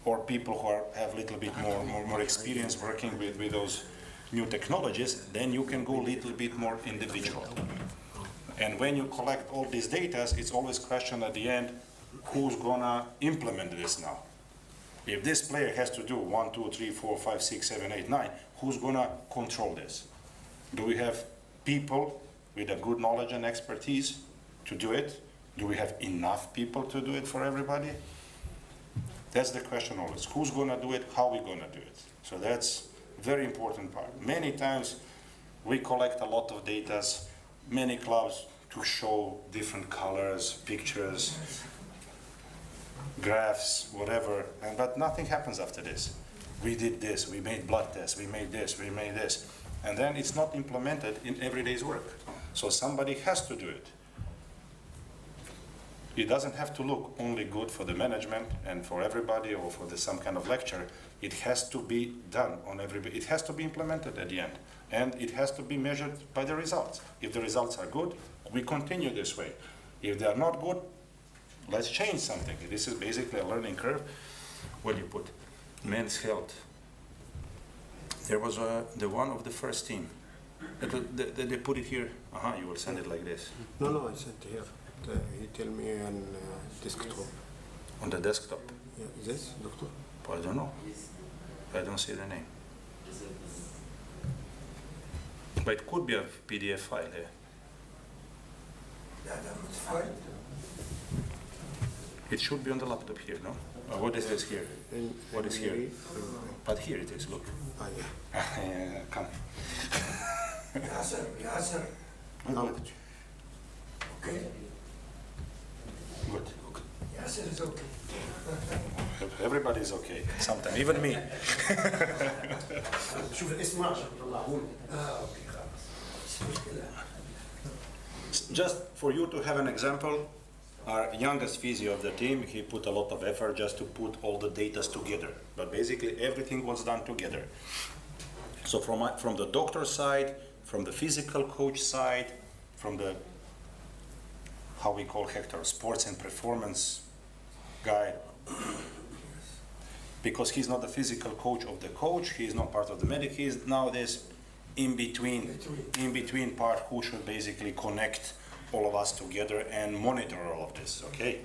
or people who have a little bit more experience working with those new technologies, then you can go a little bit more individual. And when you collect all these data, it's always question at the end, who's gonna implement this now? If this player has to do 1, 2, 3, 4, 5, 6, 7, 8, 9, who's gonna control this? Do we have people with a good knowledge and expertise to do it? Do we have enough people to do it for everybody? That's the question always. Who's gonna do it? How we gonna do it? So that's a very important part. Many times we collect a lot of data, many clubs to show different colors, pictures, graphs, whatever, but nothing happens after this. We did this, we made blood tests, we made this, we made this, and then it's not implemented in everyday's work. So somebody has to do it. It doesn't have to look only good for the management and for everybody or for some kind of lecture. It has to be done on everybody. It has to be implemented at the end. And it has to be measured by the results. If the results are good, we continue this way. If they are not good, let's change something. This is basically a learning curve. What do you put? Men's health. There was the one of the first team. They put it here. You will send it like this. No, I sent here. He tell me on desktop. On the desktop? Yeah, this, doctor? I don't know. I don't see the name. But it could be a PDF file here. It should be on the laptop here, no? What is this here? What is here? But here it is, look. Yeah. Come. Yasser. Okay. Good. Yasser is okay. Everybody's okay. Sometimes, even me. شوف الاسم ما شاء الله هو. اوكي خلاص. Just for you to have an example, our youngest physio of the team, he put a lot of effort just to put all the data together. But basically everything was done together. So from the doctor side, from the physical coach side, from the, how we call Hector, sports and performance guy, because he's not the physical coach of the coach, he is not part of the medic, he is now this in between part who should basically connect all of us together and monitor all of this, okay?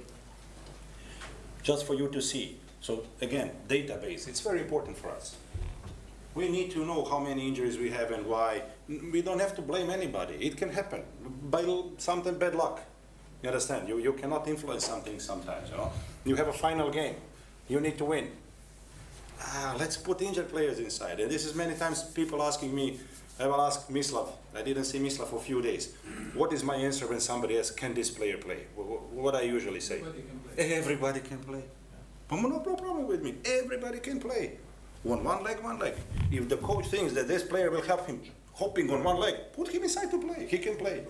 Just for you to see. So again, database, it's very important for us. We need to know how many injuries we have and why. We don't have to blame anybody. It can happen by something bad luck. You understand? You cannot influence something sometimes, you know? You have a final game. You need to win. Let's put injured players inside. And this is many times people asking me, I will ask Mislav. I didn't see Mislav for a few days. What is my answer when somebody asks, can this player play? What I usually say? Everybody can play. But no problem with me. Everybody can play. One leg. If the coach thinks that this player will help him hopping on one leg, put him inside to play. He can play.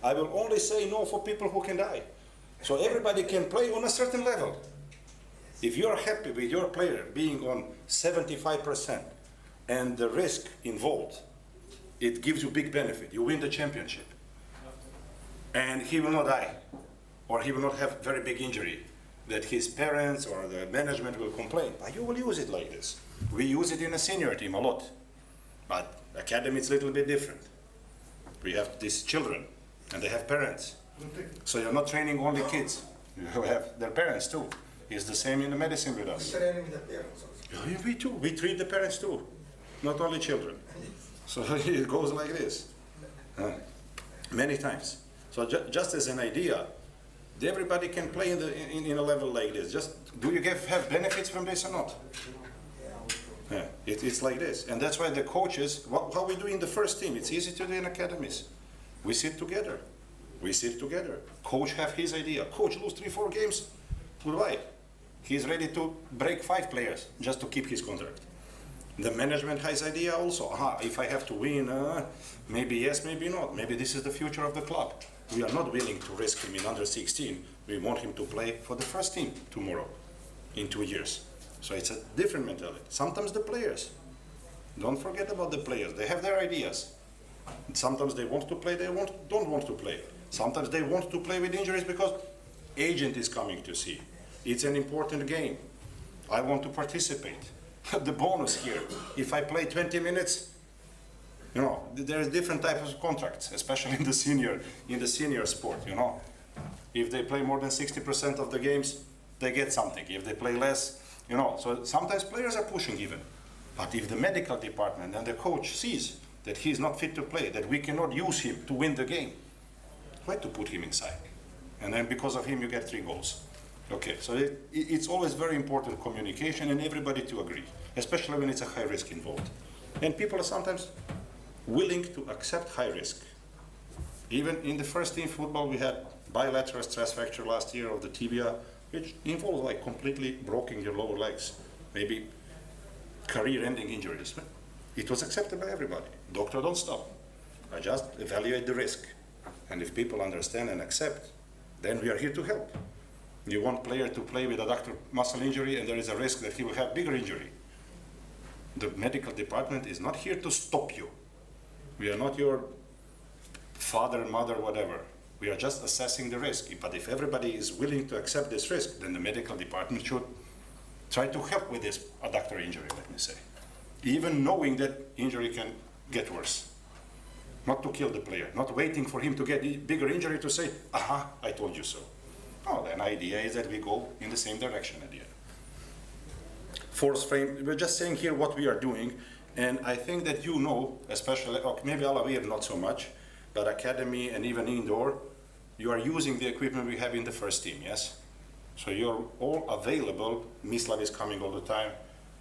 I will only say no for people who can die. So everybody can play on a certain level. If you are happy with your player being on 75% and the risk involved, it gives you big benefit. You win the championship. And he will not die, or he will not have very big injury that his parents or the management will complain. But you will use it like this. We use it in a senior team a lot. But academy is a little bit different. We have these children, and they have parents. So you're not training only kids. You have their parents too. It's the same in the medicine with us. Training the parents also. Yeah, we too. We treat the parents too, not only children. So it goes like this, many times. So just as an idea, everybody can play in a level like this. Just do you have benefits from this or not? Yeah, it's like this, and that's why the coaches. How we do in the first team? It's easy to do in academies. We sit together. Coach have his idea. Coach lose 3-4 games. Goodbye. He's ready to break 5 players just to keep his contract. The management has idea also. If I have to win, maybe yes, maybe not. Maybe this is the future of the club. We are not willing to risk him in under 16. We want him to play for the first team tomorrow, in 2 years. So it's a different mentality. Sometimes the players, Don't forget about the players. They have their ideas. Sometimes they want to play, don't want to play. Sometimes they want to play with injuries because agent is coming to see. It's an important game. I want to participate. The bonus here, if I play 20 minutes, you know, there is different types of contracts, especially in the senior sport, you know. If they play more than 60% of the games, they get something. If they play less, you know, so sometimes players are pushing even. But if the medical department and the coach sees that he's not fit to play, that we cannot use him to win the game, why to put him inside? And then because of him, you get 3 goals. Okay, so it's always very important communication and everybody to agree, especially when it's a high risk involved. And people are sometimes willing to accept high risk. Even in the first team football, we had bilateral stress fracture last year of the tibia, which involves like completely breaking your lower legs, maybe career-ending injuries. It was accepted by everybody. Doctor, don't stop. I just evaluate the risk. And if people understand and accept, then we are here to help. You want player to play with a ductal muscle injury and there is a risk that he will have bigger injury. The medical department is not here to stop you. We are not your father, mother, whatever. We are just assessing the risk. But if everybody is willing to accept this risk, then the medical department should try to help with this adductor injury, let me say. Even knowing that injury can get worse. Not to kill the player, not waiting for him to get bigger injury to say, aha, I told you so. No, the idea is that we go in the same direction at the end. Force frame, we're just saying here what we are doing, and I think that you know, especially, maybe Alavir not so much, but academy and even indoor, you are using the equipment we have in the first team, yes? So you're all available. Mislav is coming all the time.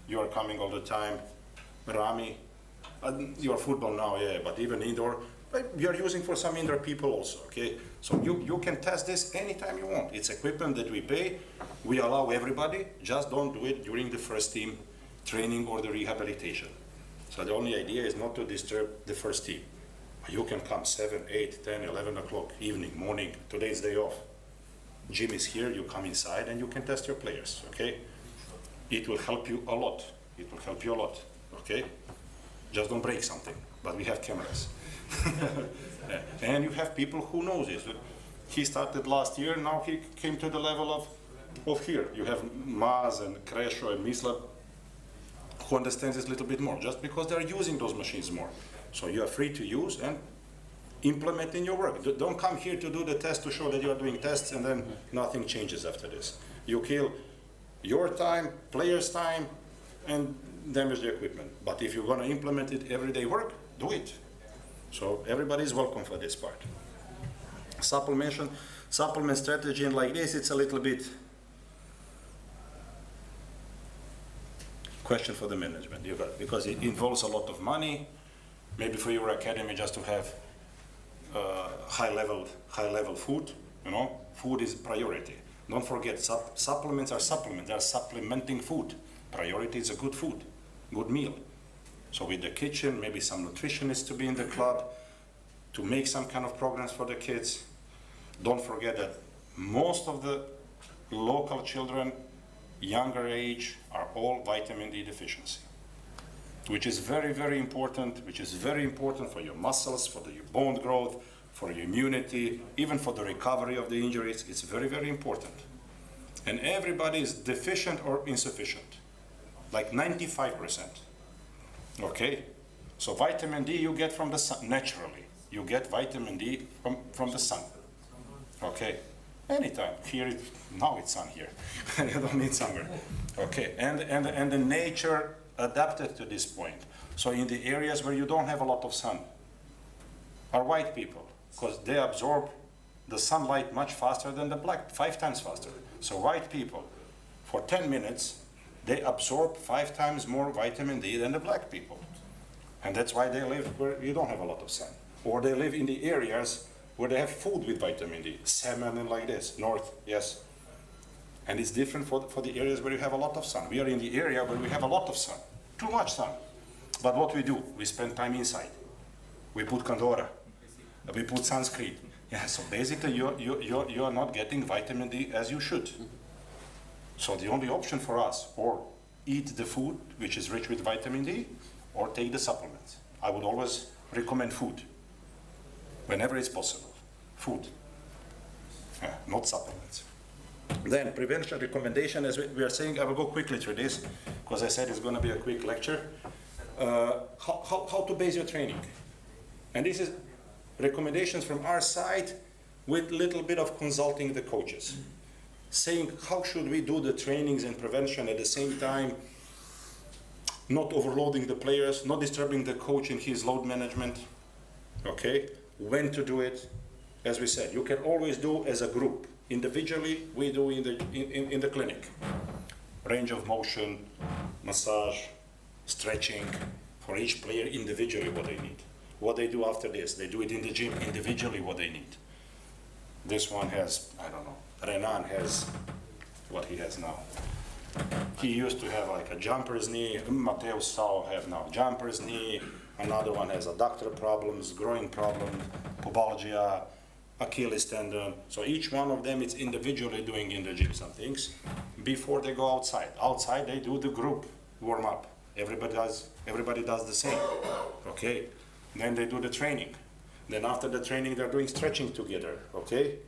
You are coming all the time. Rami, you are football now, yeah, but even indoor, you are using for some indoor people also, okay? So you can test this anytime you want. It's equipment that we pay. We allow everybody, just don't do it during the first team training or the rehabilitation. So the only idea is not to disturb the first team. You can come 7, 8, 10, 11 o'clock, evening, morning, today's day off. Gym is here, you come inside and you can test your players, okay? It will help you a lot. It will help you a lot, okay? Just don't break something, but we have cameras. Yeah. And you have people who know this. He started last year, now he came to the level of here. You have Maz and Kresho and Mislav who understands this a little bit more, just because they're using those machines more. So you are free to use and implement in your work. Don't come here to do the test to show that you are doing tests and then nothing changes after this. You kill your time, players' time, and damage the equipment. But if you're going to implement it everyday work, do it. So everybody is welcome for this part. Supplement strategy and like this, it's a little bit question for the management, because it involves a lot of money. Maybe for your academy just to have high level food, you know, food is priority. Don't forget, supplements are supplements, they are supplementing food. Priority is a good food, good meal. So with the kitchen, maybe some nutritionists to be in the club, to make some kind of programs for the kids. Don't forget that most of the local children, younger age, are all vitamin D deficiency, which is very, very important, for your muscles, for your bone growth, for your immunity, even for the recovery of the injuries. It's very, very important. And everybody is deficient or insufficient, like 95%. Okay? So vitamin D you get from the sun, naturally. You get vitamin D from the sun. Okay? Anytime. Here, now it's sun here. You don't need summer. Okay, and the nature adapted to this point. So in the areas where you don't have a lot of sun are white people, because they absorb the sunlight much faster than the black, 5 times faster. So white people, for 10 minutes, they absorb 5 times more vitamin D than the black people. And that's why they live where you don't have a lot of sun. Or they live in the areas where they have food with vitamin D, salmon and like this, north, yes. And it's different for the areas where you have a lot of sun. We are in the area where we have a lot of sun, too much sun. But what we do, we spend time inside. We put Kandora, we put sunscreen. Yeah, so basically you are not getting vitamin D as you should. So the only option for us, or eat the food which is rich with vitamin D, or take the supplements. I would always recommend food, whenever it's possible. Food, not supplements. Then prevention recommendation, as we are saying, I will go quickly through this, because I said it's going to be a quick lecture. How to base your training. And this is recommendations from our side with little bit of consulting the coaches. Saying how should we do the trainings and prevention at the same time, not overloading the players, not disturbing the coach in his load management, okay? When to do it. As we said, you can always do as a group. Individually, we do in the clinic. Range of motion, massage, stretching, for each player individually what they need. What they do after this, they do it in the gym individually what they need. This one has, I don't know, Renan has what he has now. He used to have like a jumper's knee, Mateo Sao have now jumper's knee, another one has adductor problems, groin problem, pubalgia, Achilles tendon. So each one of them is individually doing in the gym some things before they go outside. Outside they do the group warm up. Everybody does the same, okay? Then they do the training. Then after the training they're doing stretching together, okay?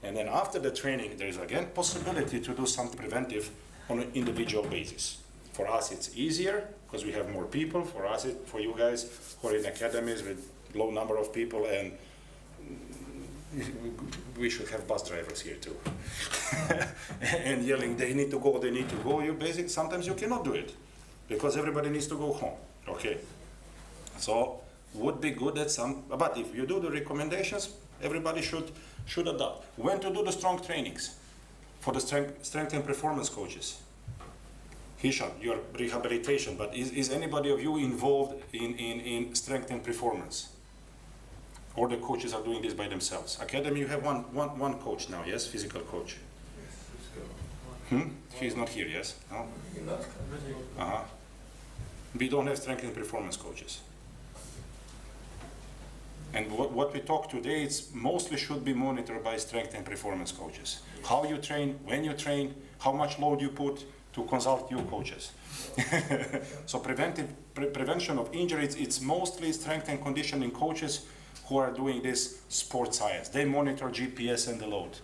And then after the training there is again possibility to do something preventive on an individual basis. For us it's easier because we have more people. For us, for you guys who are in academies with low number of people, and we should have bus drivers here too. And yelling, they need to go, they need to go. Sometimes you cannot do it because everybody needs to go home, okay? So would be good at some, but if you do the recommendations, everybody should adopt. When to do the strong trainings for the strength and performance coaches? Hisham, your rehabilitation, but is anybody of you involved in strength and performance? Or the coaches are doing this by themselves? Academy, you have one coach now, yes? Physical coach. He's not here, yes? No? We don't have strength and performance coaches. And what we talk today, it's mostly should be monitored by strength and performance coaches. How you train, when you train, how much load you put, to consult you coaches. So prevention of injuries, it's mostly strength and conditioning coaches who are doing this sports science. They monitor GPS and the load.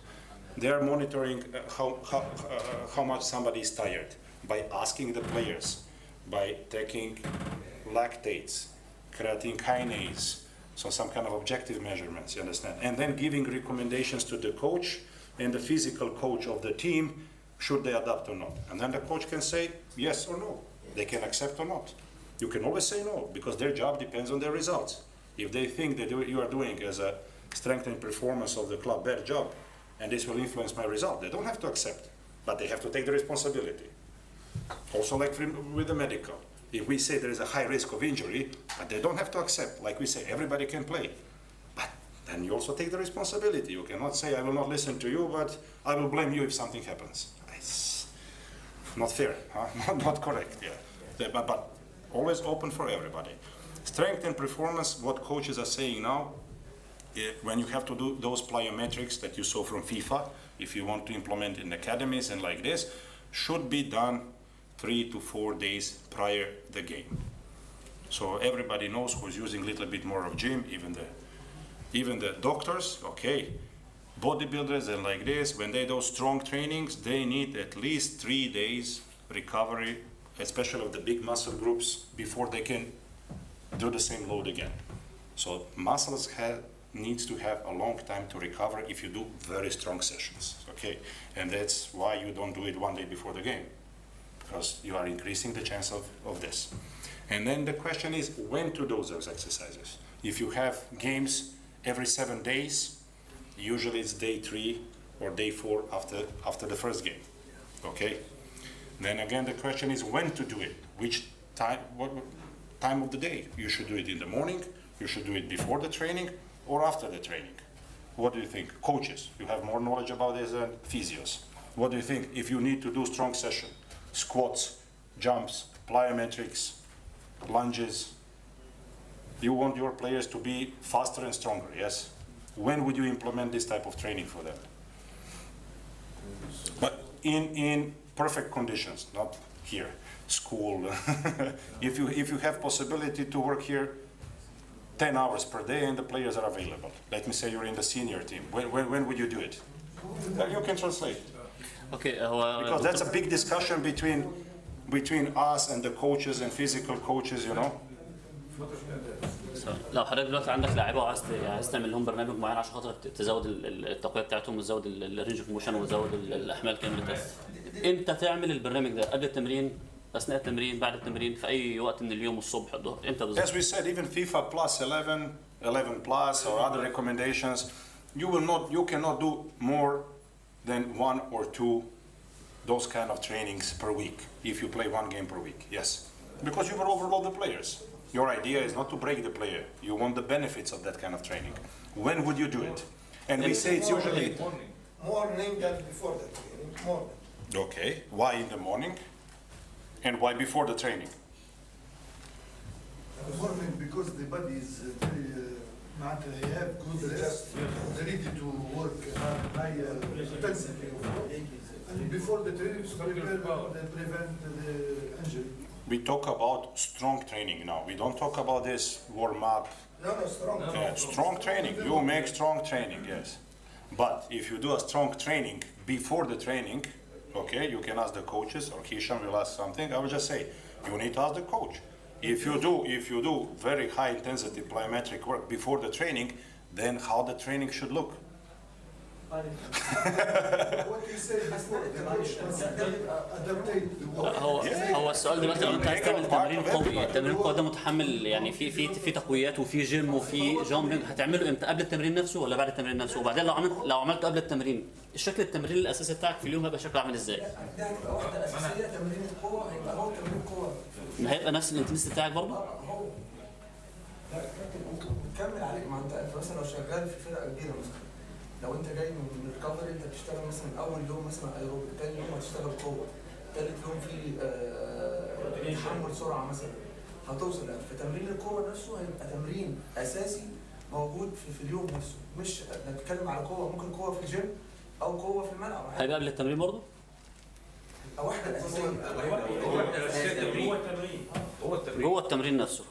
They are monitoring how much somebody is tired by asking the players, by taking lactates, creatine kinase, so some kind of objective measurements, you understand? And then giving recommendations to the coach and the physical coach of the team, should they adapt or not. And then the coach can say yes or no. They can accept or not. You can always say no, because their job depends on their results. If they think that you are doing as a strength and performance of the club bad job, and this will influence my result, they don't have to accept, but they have to take the responsibility. Also like with the medical. If we say there is a high risk of injury, but they don't have to accept, like we say, everybody can play. But then you also take the responsibility. You cannot say, I will not listen to you, but I will blame you if something happens. It's not fair, huh? Not correct, yeah. But always open for everybody. Strength and performance, what coaches are saying now, when you have to do those plyometrics that you saw from FIFA, if you want to implement in academies and like this, should be done 3 to 4 days prior the game. So everybody knows who's using a little bit more of gym, even the doctors, okay, bodybuilders and like this, when they do strong trainings, they need at least 3 days recovery, especially of the big muscle groups, before they can do the same load again. So muscles needs to have a long time to recover if you do very strong sessions, okay? And that's why you don't do it 1 day before the game, because you are increasing the chance of this. And then the question is when to do those exercises. If you have games every 7 days, usually it's day 3 or day 4 after the first game, okay? Then again, the question is when to do it, which time, what time of the day. You should do it in the morning, you should do it before the training or after the training. What do you think? Coaches, you have more knowledge about this than physios. What do you think if you need to do strong session? Squats, jumps, plyometrics, lunges. You want your players to be faster and stronger, yes? When would you implement this type of training for them? But in perfect conditions, not here, school. If you have possibility to work here 10 hours per day and the players are available, let me say you're in the senior team, when would you do it? You can translate. اوكي Because that's a big discussion between us and the coaches and physical coaches, you know. لو حضرتك دلوقتي عندك لاعيبه وعايز تعمل لهم برنامج معين عشان خاطر تزود التقويه بتاعتهم وتزود الرينج اوف موشن وتزود الاحمال كامله، امتى تعمل البرنامج ده؟ قبل التمرين، اثناء التمرين، بعد التمرين، في اي وقت من اليوم، الصبح، الظهر، امتى بالظبط؟ As we said, even FIFA plus 11, 11 plus or other recommendations, you cannot do more than 1 or 2 those kind of trainings per week if you play 1 game per week. Yes, because you will overload the players. Your idea is not to break the player. You want the benefits of that kind of training. When would you do it? And we say it's usually morning than before the training. Morning. okay. Why in the morning? And why before the training? Morning, because the body is very he have good rest, ready to work high intensity. And before the training, to prevent the injury. We talk about strong training now. We don't talk about this warm up. No, strong. Yeah, strong training. You make strong training, yes. But if you do a strong training before the training, okay, you can ask the coaches, or Hisham will ask something. I will just say, you need to ask the coach. If you do very high intensity plyometric work before the training, then how the training should look. What you said before, the coach must adaptate. هو السؤال دلوقتي لو انت عايز تعمل تمرين قوي، التمرين القوي ده متحمل يعني في تقويات وفي جيم وفي جامبنج، هتعمله امتى؟ قبل التمرين نفسه ولا بعد التمرين نفسه؟ وبعدين لو عملته قبل التمرين، الشكل التمرين الاساسي بتاعك في اليوم هيبقى شكله عامل ازاي؟ ده هتبقى واحده اساسيه تمرين القوه، هيبقى هو تمرين القوه. ما هيبقى نفس الانتنسيتي بتاعك برضه؟ هو كمل عليك. ما انت مثلا لو شغال في فرقه كبيره مثلا، لو انت جاي من الريكفري انت بتشتغل مثلا اول يوم مثلا ايروبيك، ثاني يوم هتشتغل قوه، ثالث يوم في تحمل سرعه مثلا، هتوصل فتمرين القوه نفسه هيبقى تمرين اساسي موجود في اليوم نفسه. مش نتكلم على قوه، ممكن قوه في الجيم او قوه في الملعب. هيبقى قبل التمرين برضه؟ او واحده اساسيه جوه التمرين نفسه.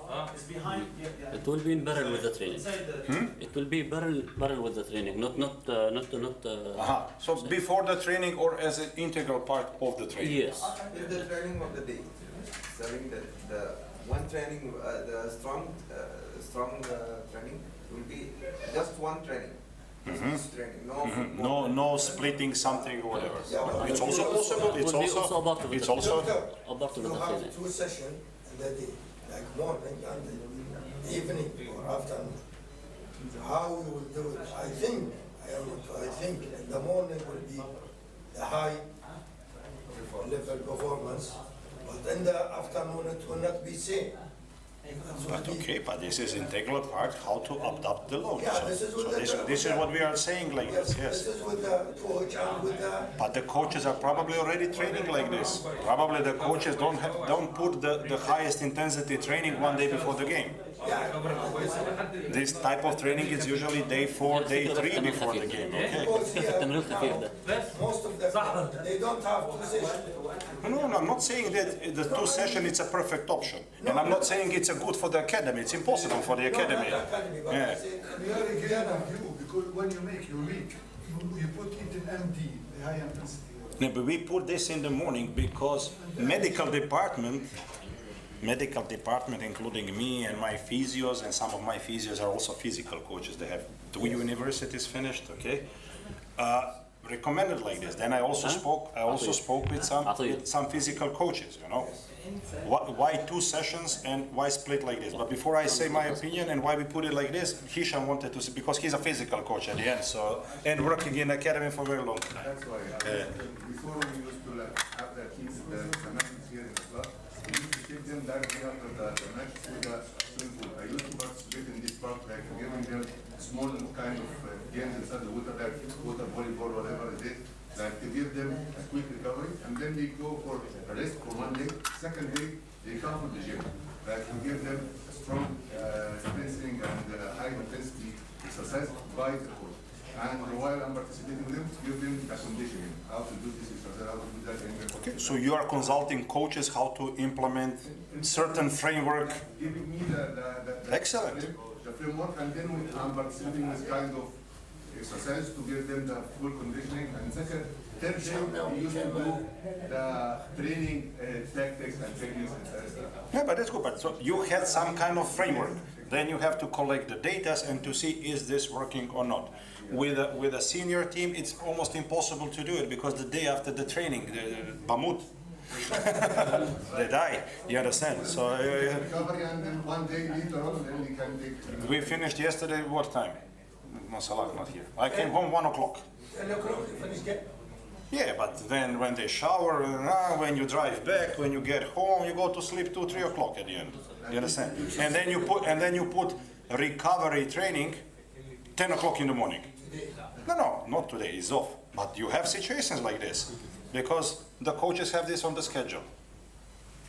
It will be in parallel with the training. It will be parallel with the training, not. So before the training or as an integral part of the training. Yes. If the training of the day, saying that the one training, the strong training will be just one training. Training. No splitting something or whatever. It's also possible. It's also a part of it's the also a part of You the have training. 2 sessions in the day, like morning and evening or afternoon. How you will do it? I think in the morning will be the high level performance, but in the afternoon it will not be same. But okay, but this is integral part how to adapt the load. Yeah, This is what we are saying like this, yes. This is with the coach and with the. But the coaches are probably already training like this. Probably the coaches don't put the highest intensity training one day before the game. This type of training is usually day 4, day 3 before the game. Okay. التمرين الخفيف ده. Most of them, they don't have 2 sessions. No, I'm not saying that the 2 session it's a perfect option, and I'm not saying it's a good for the academy. It's impossible for the academy. Yeah. We are agreeing with you because when you make your week, you put it in MD, the high intensity. No, but we put this in the morning because medical department, including me and my physios, and some of my physios are also physical coaches. They have 2 universities finished, okay? Recommended like this. Then I also spoke with some physical coaches, you know. Why 2 sessions and why split like this? But before I say my opinion and why we put it like this, Hisham wanted to see, because he's a physical coach at the end, so, and working in academy for a very long time. That's why before we used to have the kids, the matches here in the club, we used to take them directly after the match to the swimming pool. I used to participate in this part, like giving them small kind of games inside the water, like water volleyball, whatever it is, like to give them a quick recovery, and then they go for a rest for 1 day. Second day, they come from the gym, like to give them a strong strengthening and high intensity exercise by the coach. And while I'm participating with them, give them the conditioning, how to do this exercise, how to do that. Okay, so you are consulting coaches how to implement certain framework. Giving me the Excellent. the framework, and then I'm participating with kind of exercise to give them the full conditioning. And second, third day, we used to do the training tactics and techniques and stuff. Yeah, but that's good. But so you had some kind of framework. Then you have to collect the data and to see is this working or not. With a senior team, it's almost impossible to do it because the day after the training, Bamut, they die. You understand? So Recovery, and then one day later on, then we can take. we finished yesterday. What time? No, Salah not here. I came home 1 o'clock. Yeah, but then when they shower, when you drive back, when you get home, you go to sleep 2, 3 o'clock at the end. You understand? And then you put recovery training 10 o'clock in the morning. No, not today. It's off. But you have situations like this because the coaches have this on the schedule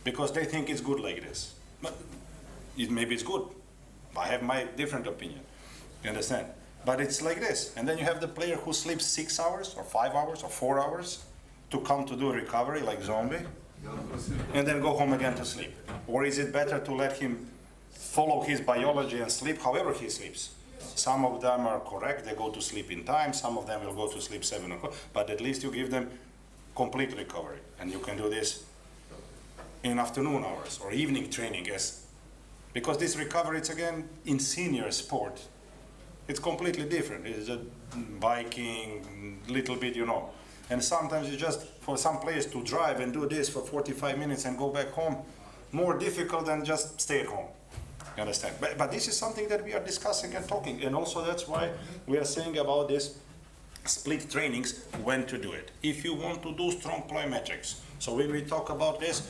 because they think it's good like this. But maybe it's good. I have my different opinion. You understand? But it's like this. And then you have the player who sleeps 6 hours or 5 hours or 4 hours to come to do recovery like zombie and then go home again to sleep. Or is it better to let him follow his biology and sleep however he sleeps? Some of them are correct, they go to sleep in time, some of them will go to sleep 7 o'clock, but at least you give them complete recovery. And you can do this in afternoon hours or evening training, because this recovery, it's again in senior sport. It's completely different. It's a biking, little bit, And sometimes it's just for some players to drive and do this for 45 minutes and go back home, more difficult than just stay at home. You understand? But this is something that we are discussing and talking. And also that's why we are saying about this split trainings, when to do it. If you want to do strong plyometrics. So when we talk about this,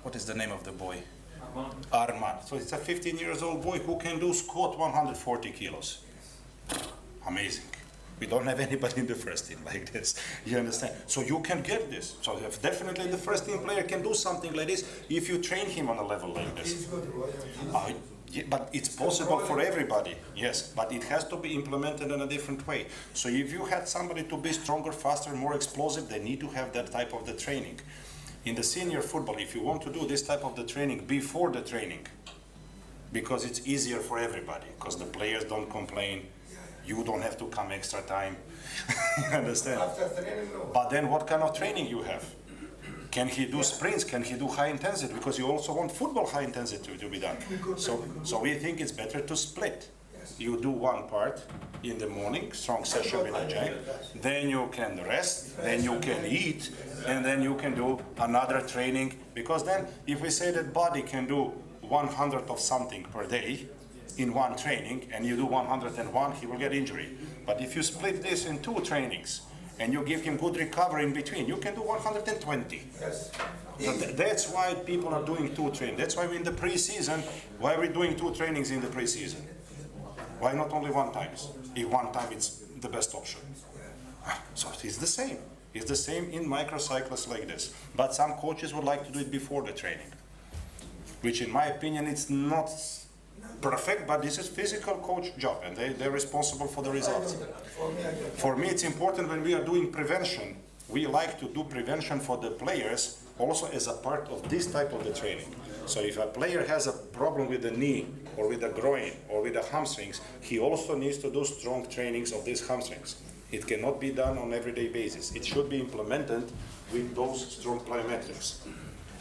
what is the name of the boy? Armand. So it's a 15-year-old boy who can do squat 140 kilos. Amazing. We don't have anybody in the first team like this. You understand? So you can get this. So if definitely the first team player can do something like this if you train him on a level like this. Yeah, but it's possible for everybody, yes, but it has to be implemented in a different way. So if you had somebody to be stronger, faster, more explosive, they need to have that type of the training. In the senior football, if you want to do this type of the training before the training, because it's easier for everybody, because the players don't complain, you don't have to come extra time, you understand? But then what kind of training you have? Can he do sprints? Can he do high intensity? Because you also want football high intensity to be done. So we think it's better to split. You do one part in the morning, strong session with a gym, then you can rest, then you can eat, and then you can do another training. Because then if we say that body can do 100 of something per day in one training, and you do 101, he will get injury. But if you split this in 2 trainings, and you give him good recovery in between, you can do 120. Yes. So that's why people are doing 2 trainings. That's why we're in the pre-season. Why are we doing 2 trainings in the pre-season? Why not only 1 time? If 1 time it's the best option. So it's the same. It's the same in microcycles like this. But some coaches would like to do it before the training, which in my opinion it's not perfect, but this is physical coach job and they're responsible for the results. For me it's important when we are doing prevention, we like to do prevention for the players also as a part of this type of the training. So if a player has a problem with the knee or with the groin or with the hamstrings, he also needs to do strong trainings of these hamstrings. It cannot be done on everyday basis. It should be implemented with those strong plyometrics.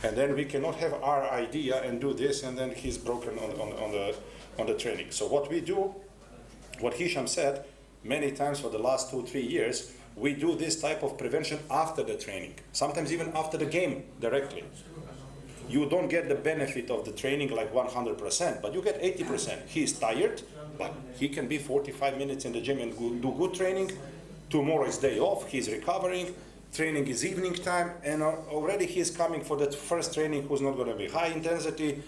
And then we cannot have our idea and do this and then he's broken on the training. So what we do, what Hisham said many times for the last 2-3 years, we do this type of prevention after the training, sometimes even after the game directly. You don't get the benefit of the training like 100%, but you get 80%. He's tired, but he can be 45 minutes in the gym and do good training. Tomorrow is day off, he's recovering. Training is evening time, and already he's coming for that first training who's not going to be high intensity.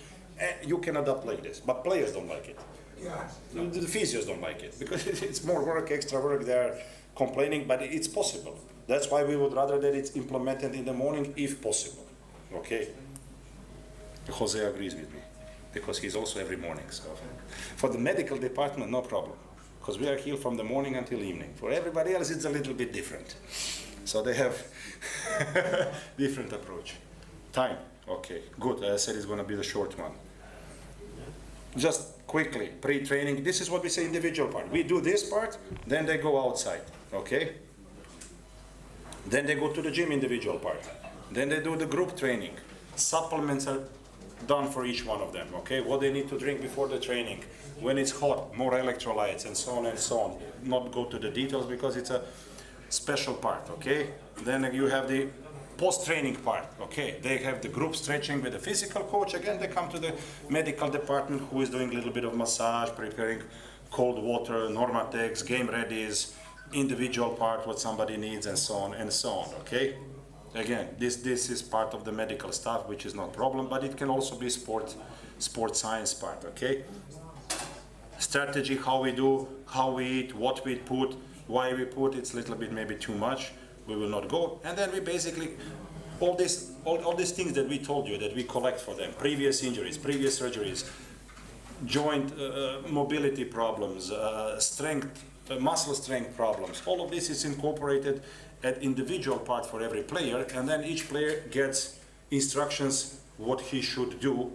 You can adapt like this, but players don't like it. Yeah. The physios don't like it because it's more work, extra work. They're complaining, but it's possible. That's why we would rather that it's implemented in the morning if possible. Okay. Jose agrees with me. because he's also every morning. So for the medical department, no problem, because we are here from the morning until evening. For everybody else, it's a little bit different. So they have different approach. Time, okay, good. I said it's going to be the short one. Just quickly, pre-training. This is what we say individual part. We do this part, then they go outside, okay? Then they go to the gym individual part. Then they do the group training. Supplements are done for each one of them, okay? What they need to drink before the training. When it's hot, more electrolytes and so on and so on. Not go to the details because it's a special part, okay? Then you have the post-training part, okay? They have the group stretching with the physical coach. Again, they come to the medical department who is doing a little bit of massage, preparing cold water, Normatex, game readies, individual part, what somebody needs, and so on and so on, okay? Again, this is part of the medical stuff, which is not a problem, but it can also be sport science part, okay? Strategy, how we do, how we eat, what we put, why we put, it's a little bit maybe too much, we will not go. And then we basically, all these things that we told you, that we collect for them, previous injuries, previous surgeries, joint mobility problems, strength, muscle strength problems, all of this is incorporated at individual part for every player, and then each player gets instructions what he should do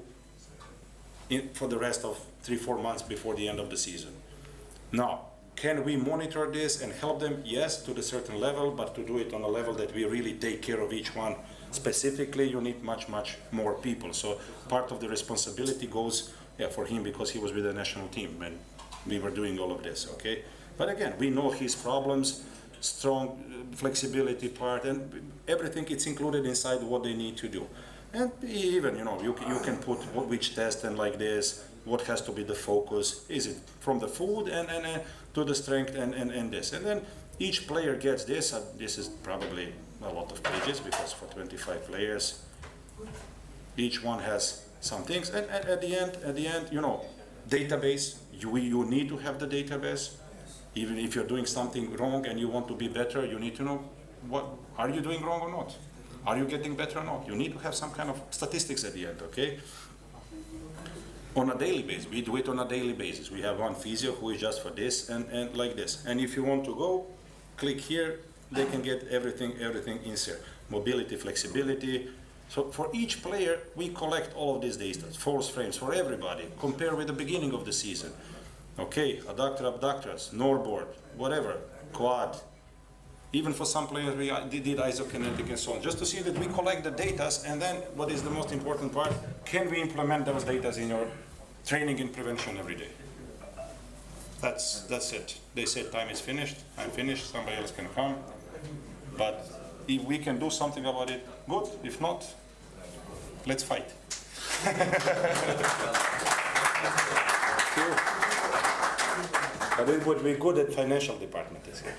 for the rest of 3-4 months before the end of the season. Now, can we monitor this and help them? Yes, to a certain level, but to do it on a level that we really take care of each one specifically, you need much more people. So part of the responsibility goes for him, because he was with the national team and we were doing all of this, okay? But again, we know his problems, strong flexibility part, and everything, it's included inside what they need to do. And even, you can put which test and like this, what has to be the focus, is it from the food and to the strength and this. And then each player gets this, this is probably a lot of pages, because for 25 players, each one has some things. And at the end, database, you need to have the database. Even if you're doing something wrong and you want to be better, you need to know, what are you doing wrong or not? Are you getting better or not? You need to have some kind of statistics at the end, okay? On a daily basis, we do it on a daily basis. We have one physio who is just for this and like this. And if you want to go, click here, they can get everything insert. Mobility, flexibility. So for each player, we collect all of these data, force frames for everybody, compare with the beginning of the season. Okay, adductor, abductors, norboard, whatever, quad. Even for some players, we did isokinetic and so on, just to see that we collect the data, and then what is the most important part, can we implement those data in your training and prevention every day? That's it. They said time is finished, I'm finished, somebody else can come. But if we can do something about it, good. If not, let's fight. But it would be good at financial department this year.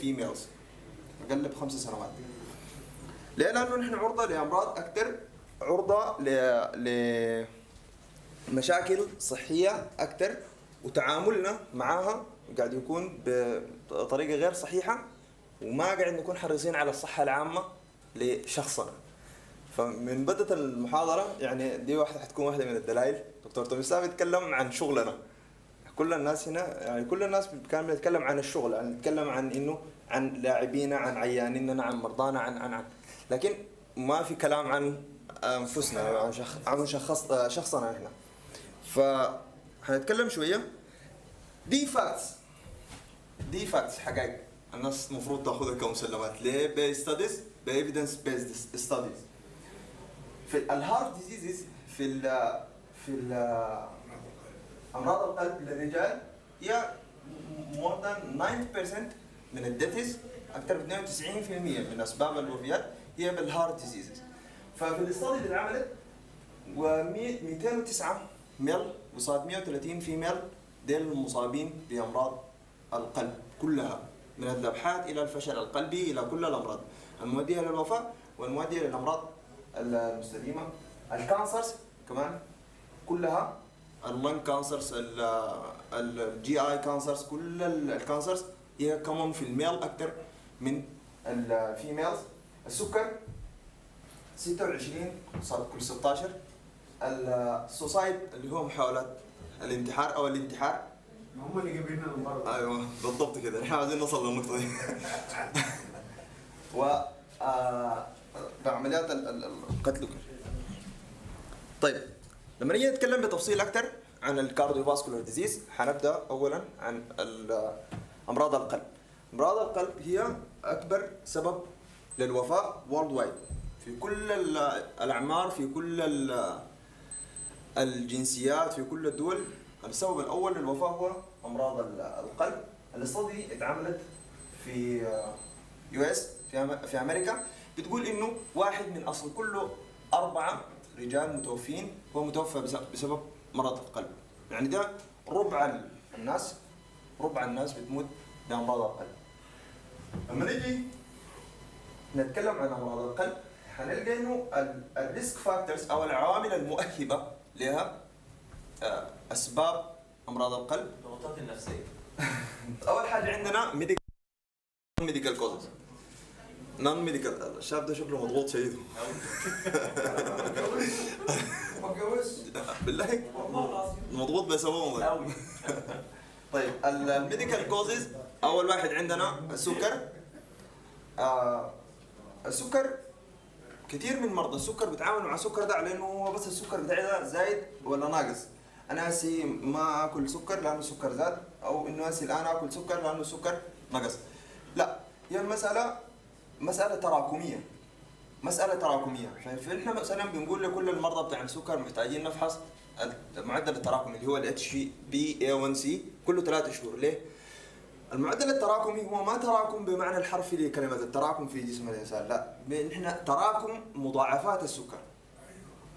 للفيميلز اقل ب5 سنوات. ليه؟ لانه نحن عرضه لامراض اكثر، عرضه لمشاكل صحيه اكثر، وتعاملنا معها قاعد يكون بطريقه غير صحيحه، وما قاعد نكون حريصين على الصحه العامه لشخصنا. فمن بدء المحاضره يعني دي واحده حتكون واحده من الدلائل. دكتور توميسلاف يتكلم عن شغلنا. كل الناس هنا يعني كل الناس كانوا بيتكلم عن الشغل، يعني نتكلم عن انه عن لاعبينا، عن عيانيننا، عن مرضانا، عن لكن ما في كلام عن انفسنا، عن شخصنا هنا. فهنتكلم شويه. دي فاكتس حقائق الناس المفروض تاخذها كمسلمات. ليه؟ بستاديز، بايفيدنس بيزد ستاديز. في الهارت ديزيزز، في امراض القلب للرجال هي more than 90% من الديثز، اكثر من 92% من اسباب الوفيات هي بالهارت ديزيزز. ففي الاستادي اللي اتعملت 209 ميل وصاد 130 فيميل ديل المصابين بامراض القلب كلها، من الذبحات الى الفشل القلبي الى كل الامراض المؤديه للوفاه والمؤديه للامراض المستديمه. الكانسرز كمان كلها، اللنج كانسرز، الجي اي كانسرز، كل الكانسرز هي كمان في الميل اكثر من الفيميلز. السكر 26 صار كل 16. السوسايد اللي هو محاولات الانتحار او الانتحار، هم اللي جايبين لنا المرض. ايوه بالضبط كده، احنا عايزين نوصل للنقطه دي. و بعمليات القتل. طيب لما نيجي نتكلم بتفصيل اكثر عن الكارديوفاسكولار ديزيز، حنبدا اولا عن امراض القلب. امراض القلب هي اكبر سبب للوفاه وورلد وايد، في كل الاعمار، في كل الجنسيات، في كل الدول. السبب الاول للوفاه هو امراض القلب. الاستادي اتعملت في يو اس في امريكا، بتقول انه واحد من اصل كل 4 رجال متوفين هو متوفى بسبب مرض القلب. يعني ده ربع الناس بتموت بامراض القلب. لما نيجي نتكلم عن امراض القلب حنلقى انه الريسك فاكتورز او العوامل المؤهبه لها اسباب امراض القلب. الضغوطات النفسيه. اول حاجه عندنا ميديكال كوزز. نون ميديكال. الشاب ده شكله مضغوط شديد. بالله مضغوط بسببه. طيب الميديكال كوزز، اول واحد عندنا السكر. السكر كثير من مرضى السكر بيتعاملوا مع السكر ده على انه هو بس السكر بتاعي ده زايد ولا ناقص. انا هسي ما اكل سكر لانه السكر زاد، او انه هسي الان اكل سكر لانه السكر نقص. لا، هي المساله مساله تراكميه. فاحنا مثلا بنقول لكل المرضى بتاع السكر محتاجين نفحص المعدل التراكمي اللي هو ال HbA1c كله 3 شهور. ليه؟ المعدل التراكمي هو ما تراكم بمعنى الحرفي لكلمه التراكم في جسم الانسان، لا، نحن تراكم مضاعفات السكر.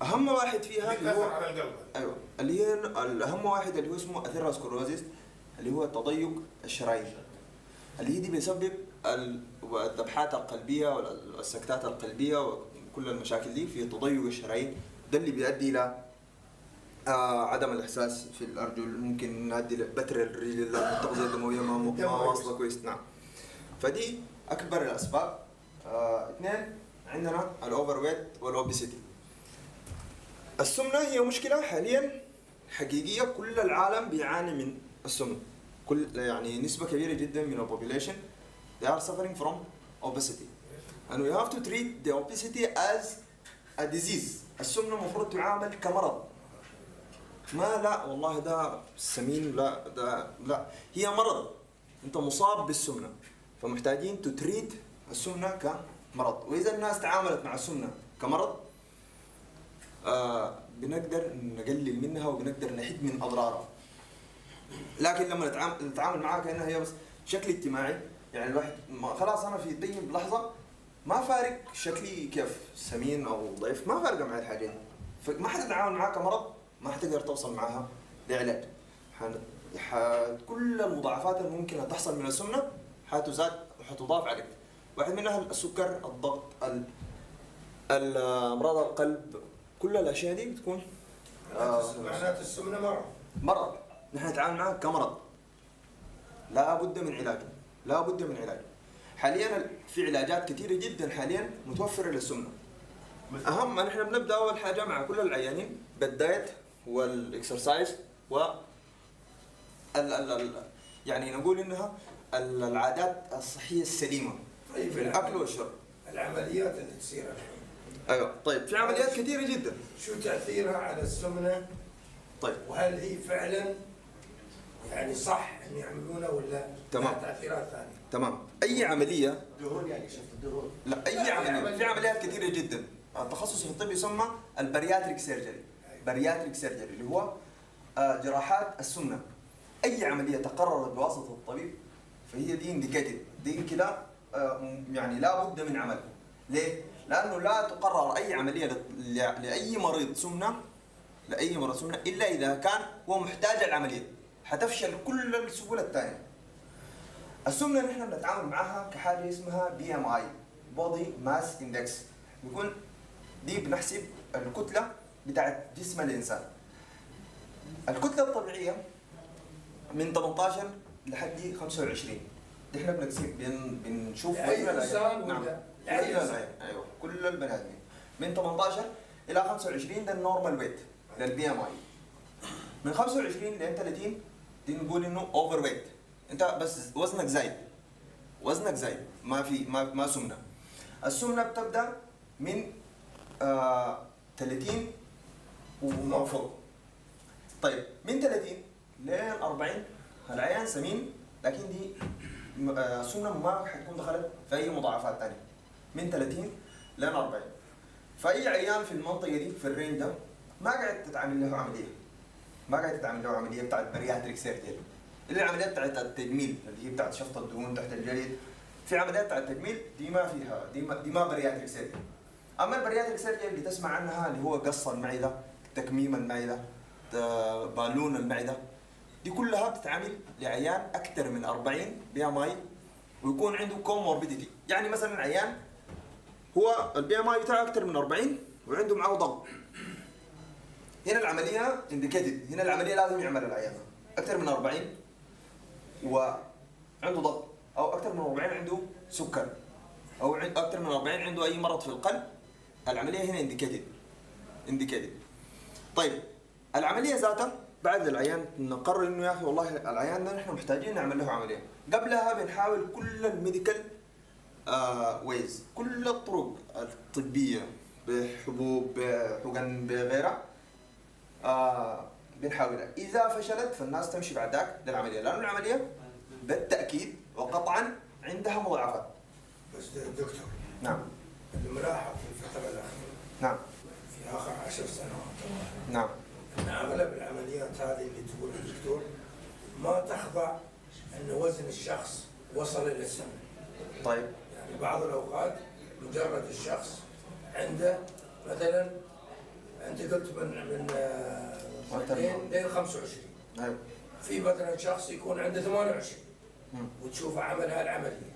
اهم واحد فيها اللي هو على القلب. ايوه، اللي هي الاهم واحد اللي هو اسمه اثيروسكلروزيس، اللي هو تضيق الشرايين، اللي هي دي بيسبب الذبحات القلبيه والسكتات القلبيه وكل المشاكل دي في تضيق الشرايين. ده اللي بيؤدي الى عدم الاحساس في الارجل، ممكن يؤدي لبتر الرجل، التغذيه الدمويه ما واصله كويس. نعم، فدي اكبر الاسباب. 2 عندنا الاوفر ويت والاوبيسيتي. السمنه هي مشكله حاليا حقيقيه، كل العالم بيعاني من السمنه. يعني نسبه كبيره جدا من البوبوليشن they are suffering from obesity and we have to treat the obesity as a disease. السمنه المفروض تعامل كمرض. ما لا والله ده سمين، لا ده لا، هي مرض، انت مصاب بالسمنه، فمحتاجين تتريد السمنه كمرض. واذا الناس تعاملت مع السمنه كمرض بنقدر نقلل منها وبنقدر نحد من اضرارها. لكن لما نتعامل معها كانها هي بس شكل اجتماعي، يعني الواحد خلاص انا في دي لحظه ما فارق شكلي كيف سمين او ضعيف، ما فارقه معي الحاجه دي، فما حتتعامل معها كمرض، ما حتقدر توصل معها لعلاج. كل المضاعفات الممكنه تحصل من السمنه حتزاد وحتضاف عليك. واحد منها السكر، الضغط، امراض القلب، كل الاشياء دي بتكون معناته السمنه مرض، نحن نتعامل معه كمرض لا بد من علاجه، لا بد من علاجه. حاليا في علاجات كثيره جدا حاليا متوفره للسمنه. اهم نحن بنبدا اول حاجه مع كل العيانين بالدايت والاكسرسايز و يعني نقول انها العادات الصحيه السليمه طيب في الاكل والشرب. العمليات اللي تصير الحين ايوه طيب في عمليات كثيره جدا. شو تاثيرها على السمنه؟ طيب وهل هي فعلا يعني صح ان يعملونها ولا تمام. لها تاثيرات ثانيه؟ تمام. اي عمليه، دهون يعني شفت الدهون؟ لا اي عمليه، في عمليات كثيره جدا. التخصص في الطب يسمى البرياتريك سيرجري. برياتريك سيرجري اللي هو جراحات السمنه. اي عمليه تقررت بواسطه الطبيب فهي دي انديكيتد، دي كده يعني لا بد من عملها. ليه؟ لانه لا تقرر اي عمليه لاي مريض سمنه، لاي مريض سمنه الا اذا كان هو محتاج العمليه، حتفشل كل السبل الثانيه. السمنه نحن بنتعامل معها كحاجه اسمها BMI Body Mass Index. بيكون دي بنحسب الكتله بتاعت جسم الانسان. الكتله الطبيعيه من 18 لحد 25. دي احنا بنشوف اي انسان نعم. ولا ايوه كل البني ادمين من 18 الى 25 ده النورمال ويت للBMI. من 25 ل 30 دي نقول انه اوفر ويت، انت بس وزنك زايد، وزنك زايد ما في ما سمنه. السمنه بتبدا من 30 وما فوق. طيب من 30 ل 40 العيان سمين، لكن دي السمنه ما حتكون دخلت في اي مضاعفات ثانيه. من 30 ل 40 فاي عيان في المنطقه دي في الرينج ده ما قاعد تتعامل له عمليه، ما قاعد تتعامل له عمليه بتاعت برياتريك سيرجري، اللي العمليات بتاعت التجميل اللي هي بتاعت شفط الدهون تحت الجلد. في عمليات بتاعت التجميل دي ما فيها، دي ما برياتريك سيرجري. اما البرياتريك سيرجري اللي تسمع عنها اللي هو قص المعده، تكميم المعده، بالون المعده، دي كلها بتتعامل لعيان اكثر من 40 BMI ويكون عنده كوموربيديتي. يعني مثلا عيان هو الBMI بتاعه اكثر من 40 وعنده معه ضغط، هنا العمليه انديكيتد، هنا العمليه لازم يعمل العيان اكثر من 40 وعنده ضغط، او اكثر من 40 عنده سكر، او اكثر من 40 عنده اي مرض في القلب. العمليه هنا انديكيتد. طيب العمليه ذاتها بعد العيان نقرر انه يا اخي والله العيان ده نحن محتاجين نعمل له عمليه. قبلها بنحاول كل الميديكال ويز، كل الطرق الطبيه بحبوب بحقن بغيرها بنحاولها. اذا فشلت فالناس تمشي بعد ذاك للعمليه، لانه العمليه بالتاكيد وقطعا عندها مضاعفات. بس دكتور نعم. الملاحظ في الفتره الاخيره نعم. في اخر 10 سنوات نعم. ان اغلب العمليات هذه اللي تقول الدكتور ما تخضع ان وزن الشخص وصل الى السمنه. طيب. يعني بعض الاوقات مجرد الشخص عنده مثلا انت قلت من 2 ل 25. ايوه. في مثلا شخص يكون عنده 28 وتشوفه عمل هالعمليه.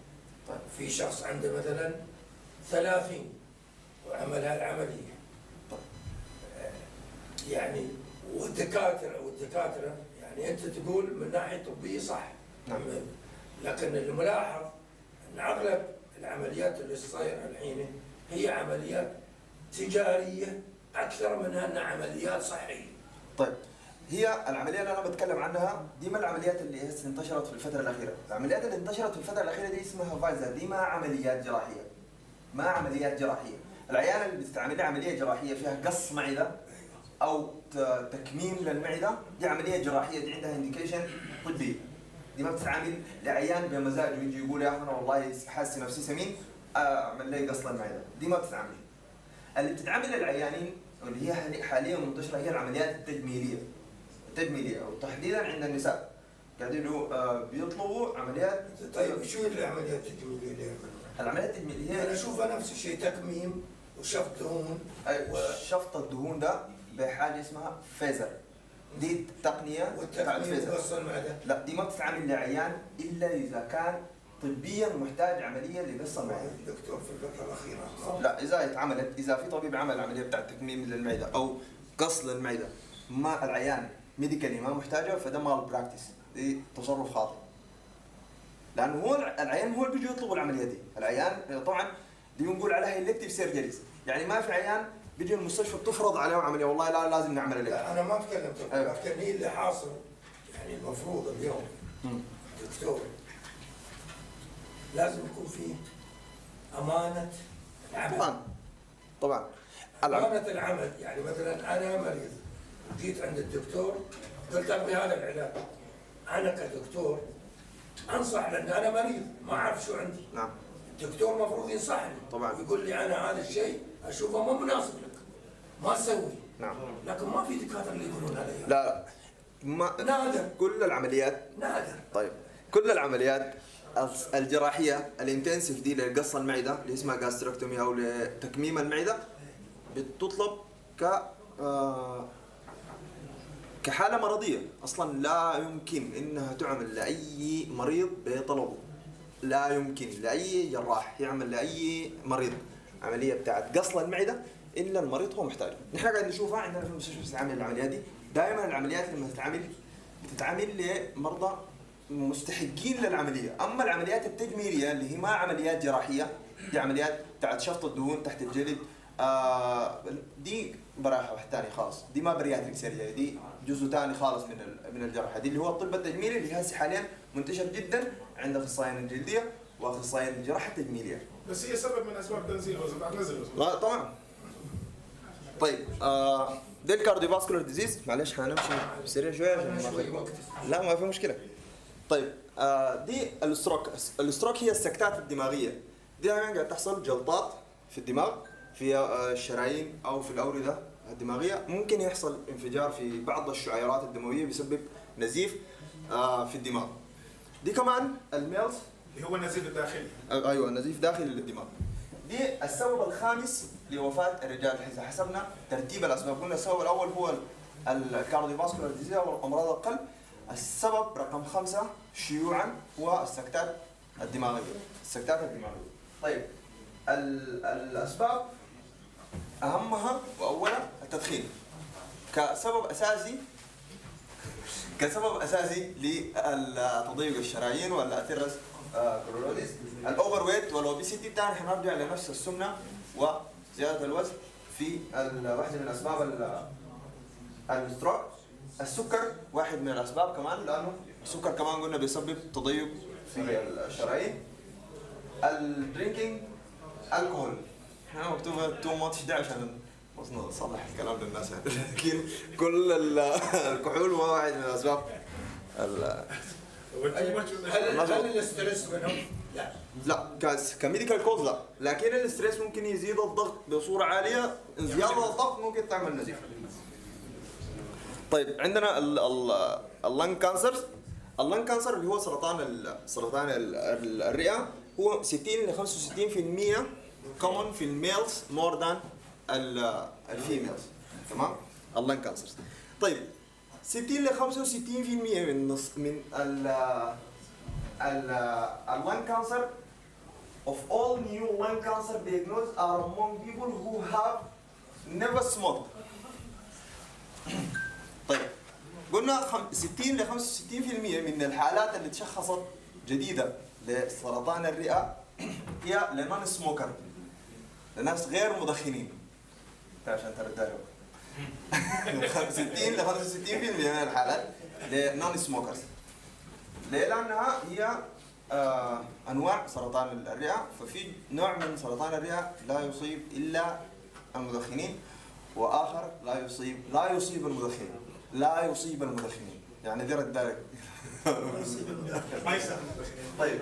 طيب. في شخص عنده مثلا 30 وعمل هالعمليه. طيب. يعني والدكاتره يعني انت تقول من ناحيه طبيه صح. نعم. لكن الملاحظ ان اغلب العمليات اللي صايره الحين هي عمليات تجاريه اكثر منها انها عمليات صحيه. طيب هي العمليه اللي انا بتكلم عنها دي ما العمليات اللي انتشرت في الفتره الاخيره. العمليات اللي انتشرت في الفتره الاخيره دي اسمها فايزر، دي ما عمليات جراحيه، ما عمليات جراحيه. العيان اللي بتستعمل عمليه جراحيه فيها قص معده او تكميم للمعده دي عمليه جراحيه، دي عندها انديكيشن طبي. دي ما بتتعامل لعيان بمزاجه يجي يقول يا اخي انا والله حاسس نفسي سمين اعمل لي قص المعده، دي ما بتتعامل. اللي بتتعامل للعيانين واللي هي حاليا منتشره هي العمليات التجميليه او تحديدا عند النساء قاعدين بيطلبوا عمليات. طيب شو العمليات التجميليه؟ العمليات التجميليه انا اشوفها نفس الشيء، تكميم وشفط دهون. شفط الدهون ده بحاجه اسمها فيزر، دي تقنيه بتاعت فيزر. وقص المعده لا دي ما بتتعامل لعيان الا اذا كان طبيا محتاج عمليه لقص المعده. دكتور في الفتره الاخيره لا اذا اتعملت، اذا في طبيب عمل عمليه بتاعت تكميم للمعده او قص للمعده ما العيان ميديكالي ما محتاجه، فده مال براكتس، دي تصرف خاطئ. لانه هو العيان هو اللي بيجي يطلب العمليه دي، العيان طبعا دي بنقول عليها الكتيف سيرجريز، يعني ما في عيان بيجي المستشفى بتفرض عليه عمليه والله لا لازم نعمل لك. انا ما اتكلم بتكلم هي اللي حاصل، يعني المفروض اليوم دكتور لازم يكون فيه امانه العمل. طبعا امانه العمل، يعني مثلا انا مريض جيت عند الدكتور قلت ابغي هذا العلاج، انا كدكتور انصح لان انا مريض ما اعرف شو عندي. نعم. الدكتور المفروض ينصحني طبعا. ويقول لي انا هذا الشيء اشوفه مو مناسب لك ما تسوي. نعم. لكن ما في دكاتره اللي يقولون هذا. لا ما نادر. كل العمليات نادر. طيب كل العمليات الجراحيه الانتنسيف دي لقص المعده اللي اسمها جاستركتومي او لتكميم المعده بتطلب كحاله مرضيه، اصلا لا يمكن انها تعمل لاي مريض بطلبه، لا يمكن لاي جراح يعمل لاي مريض عمليه بتاعت قص المعده الا المريض هو محتاج. نحن قاعد نشوفها عندنا في المستشفى بتتعمل العمليات دي، دائما العمليات لما بتتعمل لمرضى مستحقين للعمليه، اما العمليات التجميليه اللي هي ما عمليات جراحيه، دي عمليات بتاعت شفط الدهون تحت الجلد، دي براحه واحد ثاني خالص، دي ما برياتريك سيرجري، دي جزء ثاني خالص من الجراحه، دي اللي هو الطب التجميلي اللي هسه حاليا منتشر جدا عند اخصائيين الجلديه واخصائيين الجراحه التجميليه. بس هي سبب من اسباب تنزيل الوزن بعد نزل الوزن. طبعا. طيب ده الكارديوفاسكولار ديزيز، معلش حنمشي سريع شويه عشان لا ما في مشكله. طيب دي الاستروك هي السكتات الدماغيه، دي دائما قاعد تحصل جلطات في الدماغ في الشرايين او في الاورده الدماغيه، ممكن يحصل انفجار في بعض الشعيرات الدمويه بيسبب نزيف في الدماغ. دي كمان الميلز اللي هو النزيف الداخلي. ايوه النزيف داخلي للدماغ. دي السبب الخامس لوفاه الرجال اذا حسبنا ترتيب الاسباب، قلنا السبب الاول هو الكارديوفاسكولار ديزيز او امراض القلب، السبب رقم 5 شيوعا هو السكتات الدماغيه، السكتات الدماغيه. طيب الاسباب اهمها واولها التدخين كسبب اساسي لتضيق الشرايين والاثيرس كلوريدس. الاوفر ويت والاوبيسيتي الثاني حنرجع لنفس السمنه وزياده الوزن في واحده من اسباب الستروك. السكر واحد من الاسباب كمان، لانه السكر كمان قلنا بيسبب تضيق في الشرايين. الدرينكينج الكحول هنا مكتوبه تو ماتش ده عشان نصلح الكلام للناس يعني. لكن كل الكحول هو واحد من الاسباب. هل الاسترس منهم؟ لا كميديكال كوز لا، لكن الاسترس ممكن يزيد الضغط بصوره عاليه، زياده الضغط ممكن تعمل نزيف. طيب عندنا اللنج كانسر. اللنج كانسر اللي هو سرطان الرئه، هو 60 ل 65% common في الميلز more than الفيميلز، تمام؟ اللنج كانسر. طيب 60 ل 65% من اللنج كانسر of all new lung cancer diagnosed are among people who have never smoked. طيب قلنا 60 ل 65% من الحالات اللي تشخصت جديده لسرطان الرئه هي لنون سموكر، لناس غير مدخنين. عشان ترد عليهم 60 ل 65% من الحالات لنون سموكرز. ليه؟ لانها هي انواع سرطان الرئه، ففي نوع من سرطان الرئه لا يصيب الا المدخنين، واخر لا يصيب المدخنين، يعني دي رد بالك. طيب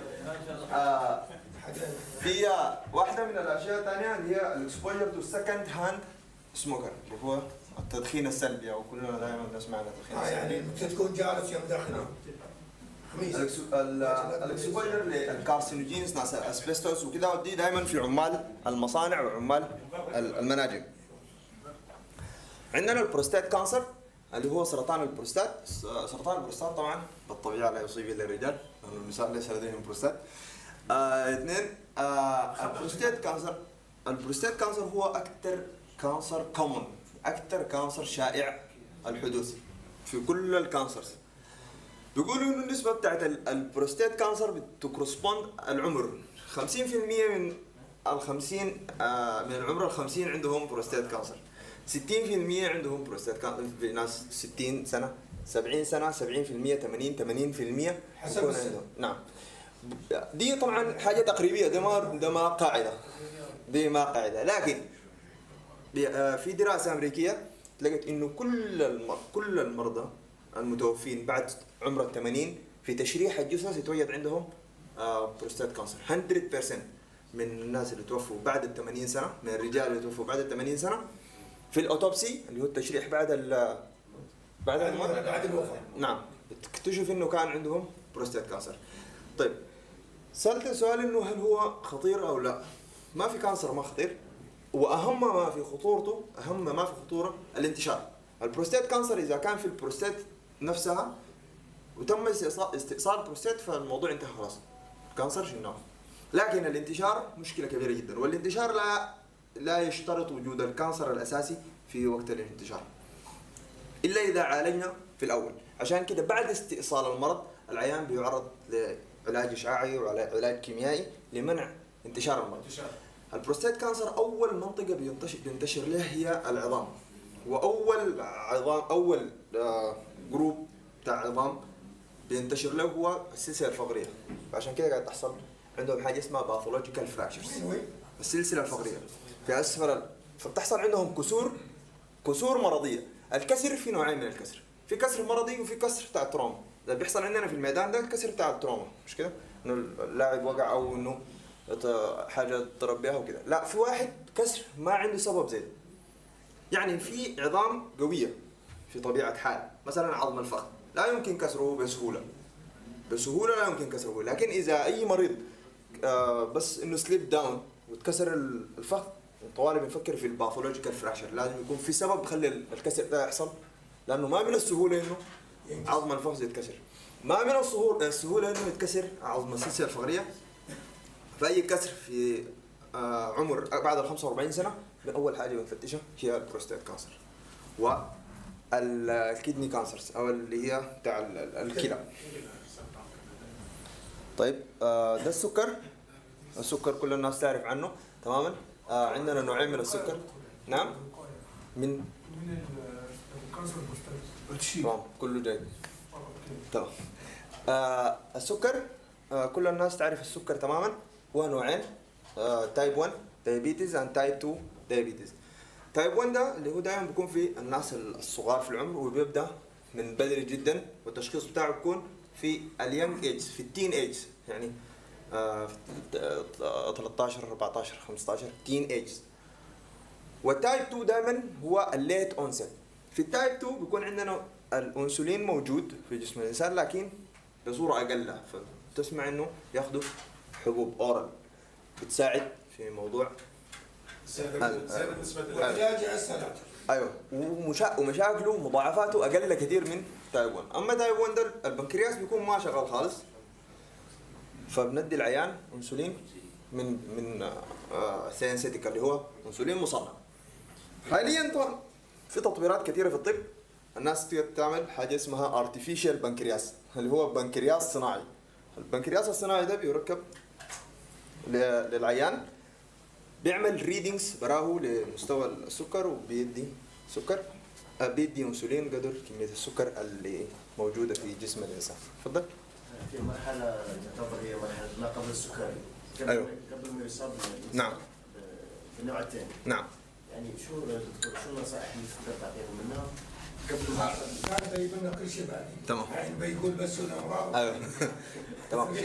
في واحده من الاشياء الثانيه اللي هي الاكسبوجر تو سكند هاند سموكر، اللي هو التدخين السلبي، او كلنا دائما نسمع عن التدخين السلبي. يعني انت تكون جالس يوم داخل الاكسبوجر للكارسينوجينز ناس الاسبستوس وكذا، دي دائما في عمال المصانع وعمال المناجم. عندنا البروستات كانسر اللي هو سرطان البروستات. سرطان البروستات طبعا بالطبيعه لا يصيب الا الرجال، لان النساء ليس لديهم بروستات. اثنين البروستيت كانسر. البروستيت كانسر هو أكثر كانسر كومن، أكثر كانسر شائع الحدوث في كل الكانسرز. بيقولوا إنه النسبة بتاعت البروستيت كانسر بتكورسبوند العمر 50% من من العمر 50 عندهم بروستيت كانسر، 60% عندهم بروستيت كانسر في ناس 60 سنة، 70 سنة 70%، 80% حسب السن. نعم. دي طبعا حاجة تقريبية، ده ما قاعدة، دي ما قاعدة، لكن في دراسة أمريكية لقيت إنه كل المرضى المتوفين بعد عمر 80 في تشريح الجثث يتوجد عندهم بروستات كانسر. 100% من الناس اللي توفوا بعد 80 سنة، من الرجال اللي توفوا بعد 80 سنة في الأوتوبسي اللي هو التشريح بعد الوفاة، نعم، اكتشف إنه كان عندهم بروستات كانسر. طيب سألت سؤال إنه هل هو خطير أو لا؟ ما في كانسر ما خطير، وأهم ما في خطورته، أهم ما في خطورة الانتشار. البروستات كانسر إذا كان في البروستات نفسها وتم استئصال البروستات فالموضوع انتهى خلاص، الكانسر شلناه. لكن الانتشار مشكلة كبيرة جدا، والانتشار لا يشترط وجود الكانسر الأساسي في وقت الانتشار إلا إذا عالجنا في الأول. عشان كده بعد استئصال المرض العيان بيعرض لعلاج إشعاعي وعلاج كيميائي لمنع انتشار المرض. البروستات كانسر أول منطقة بينتشر له هي العظام، وأول عظام أول جروب بتاع عظام بينتشر له هو السلسلة الفقرية. عشان كده قاعد تحصل عندهم حاجة اسمها باثولوجيكال فراكشرز، السلسلة الفقرية في أسفل، فبتحصل عندهم كسور مرضية. الكسر في نوعين من الكسر، في كسر مرضي وفي كسر بتاع التروما. اللي بيحصل عندنا في الميدان ده الكسر بتاع التروما، مش كده؟ إنه اللاعب وقع أو إنه حاجة ضرب بها وكده. لا، في واحد كسر ما عنده سبب زي ده. يعني في عظام قوية في طبيعة حال، مثلا عظم الفخذ لا يمكن كسره بسهولة لا يمكن كسره. لكن إذا أي مريض بس إنه سليب داون وتكسر الفخذ، طوالي بنفكر في الباثولوجيكال فراكشر، لازم يكون في سبب يخلي الكسر ده يحصل، لأنه ما من السهولة إنه عظم الفخذ يتكسر، ما من السهولة إنه يتكسر عظم السلسلة الفقرية. فأي كسر في عمر بعد 45 سنة من أول حاجة بنفتشها هي البروستات كانسر والكدني كانسرز أو اللي هي بتاع الكلى. طيب ده السكر كل الناس تعرف عنه تماما. عندنا نوعين من السكر. نعم، من تمام كله جاي تمام. السكر كل الناس تعرف السكر تماما، هو نوعين، تايب 1 diabetes and تايب 2 diabetes. تايب 1 ده اللي هو دائما بيكون في الناس الصغار في العمر وبيبدا من بدري جدا، والتشخيص بتاعه بيكون في اليونج ايج، في التين ايج، يعني 13 14 15 تين ايج. والتايب 2 دائما هو الليت اونست. في التايب 2 بيكون عندنا الانسولين موجود في جسم الانسان لكن بصوره اقل، فتسمع انه ياخذوا حبوب اورال بتساعد في موضوع ايوه، ومشاكله ومضاعفاته اقل كثير من تايب 1. اما تايب 1 ده البنكرياس بيكون ما شغال خالص، فبندي العيان انسولين من سينسيتيك اللي هو انسولين مصنع. حاليا طبعا في تطويرات كثيره في الطب، الناس تعمل حاجه اسمها ارتفيشال بنكرياس اللي هو بنكرياس صناعي. البنكرياس الصناعي ده بيركب للعيان، بيعمل ريدنجز براهو لمستوى السكر وبيدي سكر، بيدي انسولين قدر كميه السكر اللي موجوده في جسم الانسان. تفضل. في مرحله تعتبر هي مرحله ما قبل السكري، ايوه قبل ما يصاب نعم بالنوع الثاني. نعم. يعني شو دكتور شو النصائح اللي تقدر تعطيهم منها قبل ما كان بيجيب لنا كل شيء بعدين. تمام. يعني بيقول بس الامراض. ايوه تمام.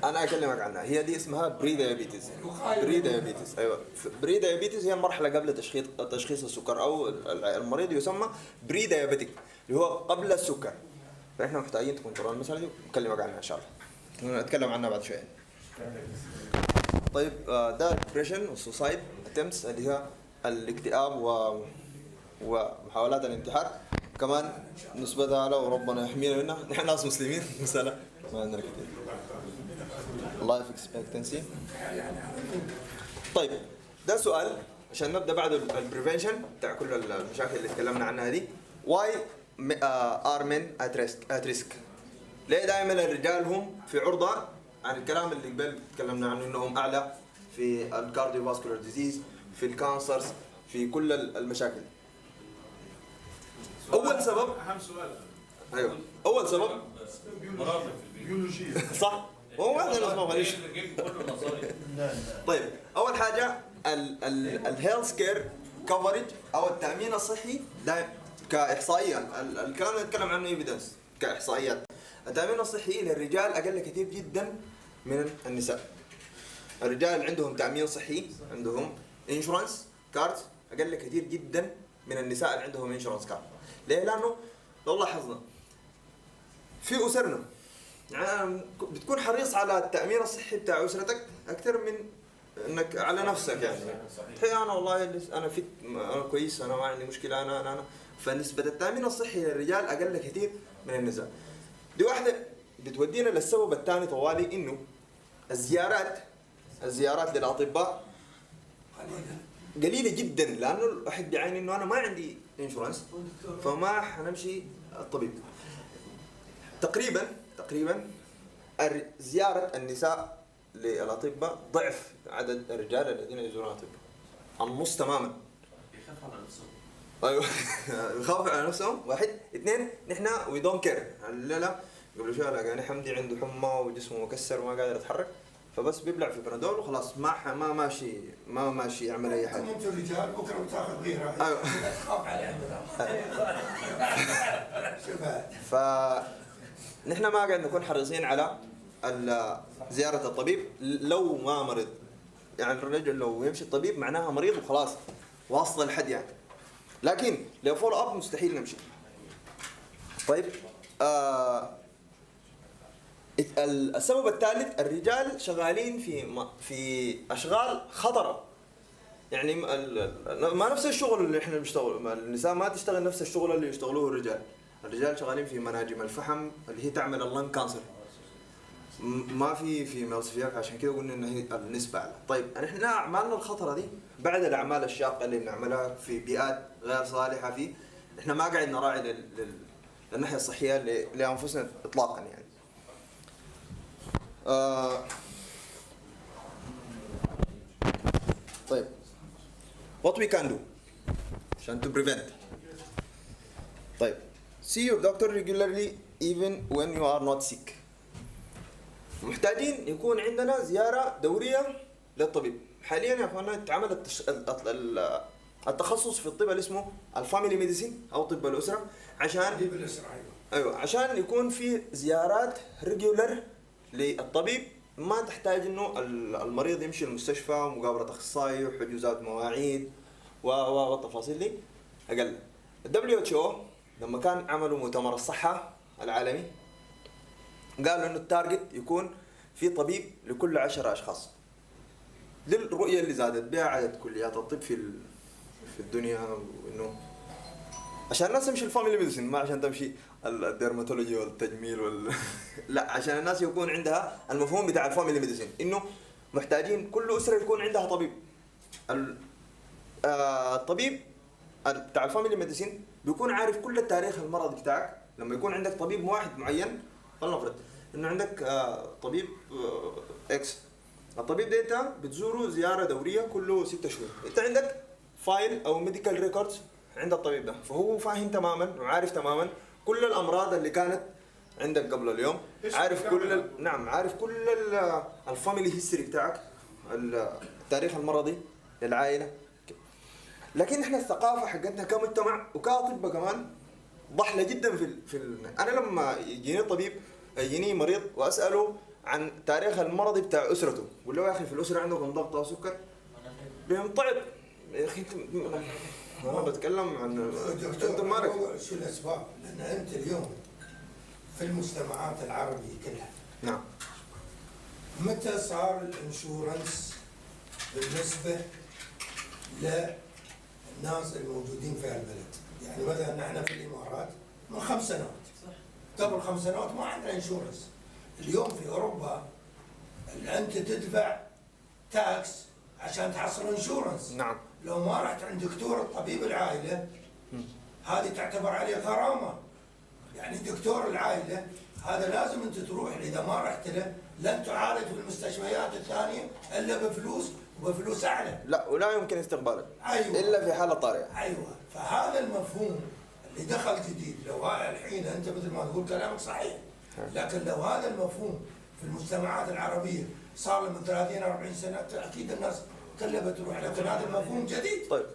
انا اكلمك عنها، هي دي اسمها بري دايابيتس. ايوه، بري دايابيتس هي المرحله قبل تشخيص السكر، او المريض يسمى بري دايابيتك اللي هو قبل السكر. فاحنا محتاجين تكون قرآن المسألة دي ونكلمك عنها ان شاء الله، نتكلم عنها بعد شويه. طيب ده الديبريشن والسوسايد اتمتس اللي هي الاكتئاب ومحاولات الانتحار، كمان نسبتها على وربنا يحمينا منها، نحن ناس مسلمين مسألة ما عندنا كثير. لايف اكسبكتنسي. طيب ده سؤال عشان نبدا بعد البريفنشن بتاع كل المشاكل اللي تكلمنا عنها دي. واي ار مين ات ريسك؟ ليه دائما الرجال هم في عرضه عن الكلام اللي قبل تكلمنا عنه انهم اعلى في الكارديو فاسكولار ديزيز، في الكانسرز، في كل المشاكل؟ اول سبب، اهم سؤال. ايوه اول سبب بيولوجي صح. هو واحد من الاسباب معلش. طيب اول حاجه الهيلث كير كفرج او التامين الصحي ده كاحصائيات، الكلام اللي نتكلم عنه ايفيدنس كاحصائيات. التامين الصحي للرجال اقل كثير جدا من النساء. الرجال اللي عندهم تامين صحي عندهم انشورنس كارد اقل كثير جدا من النساء اللي عندهم انشورنس كارد. ليه؟ لانه لو لاحظنا في اسرنا يعني بتكون حريص على التامين الصحي بتاع اسرتك اكثر من انك على نفسك. يعني انا والله انا فت، انا كويس، انا ما عندي مشكله، انا فنسبه التامين الصحي للرجال اقل كثير من النساء. دي واحده بتودينا للسبب الثاني طوالي، انه الزيارات للاطباء قليله جدا، لانه الواحد بيعاني انه انا ما عندي انشورنس فما حنمشي الطبيب. تقريبا زياره النساء للاطباء ضعف عدد الرجال الذين يزورون الاطباء، النص تماما. بيخافوا على نفسهم. ايوه بيخافوا على نفسهم. واحد اثنين، نحن وي دونت كير. لا قبل شويه لقاني حمدي عنده حمى وجسمه مكسر وما قادر يتحرك، فبس بيبلع في بنادول وخلاص ما ماشي يعمل اي حاجه. انت الرجال بكره بتاخذ غيره. ايوه تخاف على شباب. فنحن ما قاعد نكون حريصين على زياره الطبيب لو ما مرض. يعني الرجل لو يمشي الطبيب معناها مريض وخلاص واصل الحد يعني. لكن لو فولو اب مستحيل نمشي. طيب السبب الثالث، الرجال شغالين في اشغال خطره. يعني ما نفس الشغل اللي احنا بنشتغله، النساء ما تشتغل نفس الشغل اللي يشتغلوه الرجال. الرجال شغالين في مناجم الفحم اللي هي تعمل اللنج كانسر، ما في مالسفياك، عشان كده قلنا ان هي النسبه اعلى. طيب احنا اعمالنا الخطره دي بعد الاعمال الشاقه اللي بنعملها في بيئات غير صالحه فيه، احنا ما قاعد نراعي للناحيه الصحيه لانفسنا اطلاقا يعني. طيب what we can do عشان to prevent. طيب see your doctor regularly even when you are not sick. محتاجين يكون عندنا زيارة دورية للطبيب. حاليا يا اخوانا اتعمل التخصص في الطب اللي اسمه الفاميلي ميديسين او طب الاسرة، عشان ايوه عشان يكون في زيارات ريجولر للطبيب، ما تحتاج انه المريض يمشي المستشفى ومقابلة اخصائي وحجوزات مواعيد والتفاصيل دي اقل. WHO لما كان عملوا مؤتمر الصحة العالمي قالوا انه التارجت يكون في طبيب لكل 10 اشخاص. دي الرؤية اللي زادت بها عدد كليات الطب في الدنيا، وانه عشان الناس تمشي الفاميلي ميديسين، ما عشان تمشي الديرماتولوجي والتجميل لا، عشان الناس يكون عندها المفهوم بتاع الفاميلي ميديسين، انه محتاجين كل اسرة يكون عندها طبيب. الطبيب بتاع الفاميلي ميديسين بيكون عارف كل التاريخ المرض بتاعك. لما يكون عندك طبيب واحد معين، فلنفرض انه عندك طبيب اكس، الطبيب ده انت بتزوره زياره دوريه كل 6 شهور. انت عندك فايل او ميديكال ريكوردز عند الطبيب ده، فهو فاهم تماما وعارف تماما كل الامراض اللي كانت عندك قبل اليوم، عارف كل عارف كل الفاميلي هيستوري بتاعك، التاريخ المرضي للعائله. لكن احنا الثقافه حقتنا كمجتمع وكاطباء كمان ضحله جدا انا لما يجيني مريض واساله عن تاريخ المرضي بتاع اسرته، بقول له يا اخي في الاسره عندكم ضغط او سكر؟ بينطعب يا اخي انا بتكلم عن دكتور مالك. شو الاسباب؟ لان انت اليوم في المجتمعات العربيه كلها، نعم، متى صار الانشورنس بالنسبه للناس الموجودين في البلد؟ يعني مثلا نحن في الامارات من 5 سنوات، قبل 5 سنوات ما عندنا انشورنس، اليوم في اوروبا اللي انت تدفع تاكس عشان تحصل انشورنس. نعم. لو ما رحت عند دكتور الطبيب العائله هذه تعتبر عليه غرامه. يعني دكتور العائله هذا لازم انت تروح له، اذا ما رحت له لن تعالج في المستشفيات الثانيه الا بفلوس وبفلوس اعلى. لا، ولا يمكن استقباله. أيوة. الا في حاله طارئه. ايوه، فهذا المفهوم اللي دخل جديد، لو الحين انت مثل ما تقول كلامك صحيح، لكن لو هذا المفهوم في المجتمعات العربيه صار له من 30 او 40 سنه اكيد الناس كلها بتروح، لكن هذا المفهوم جديد. طيب.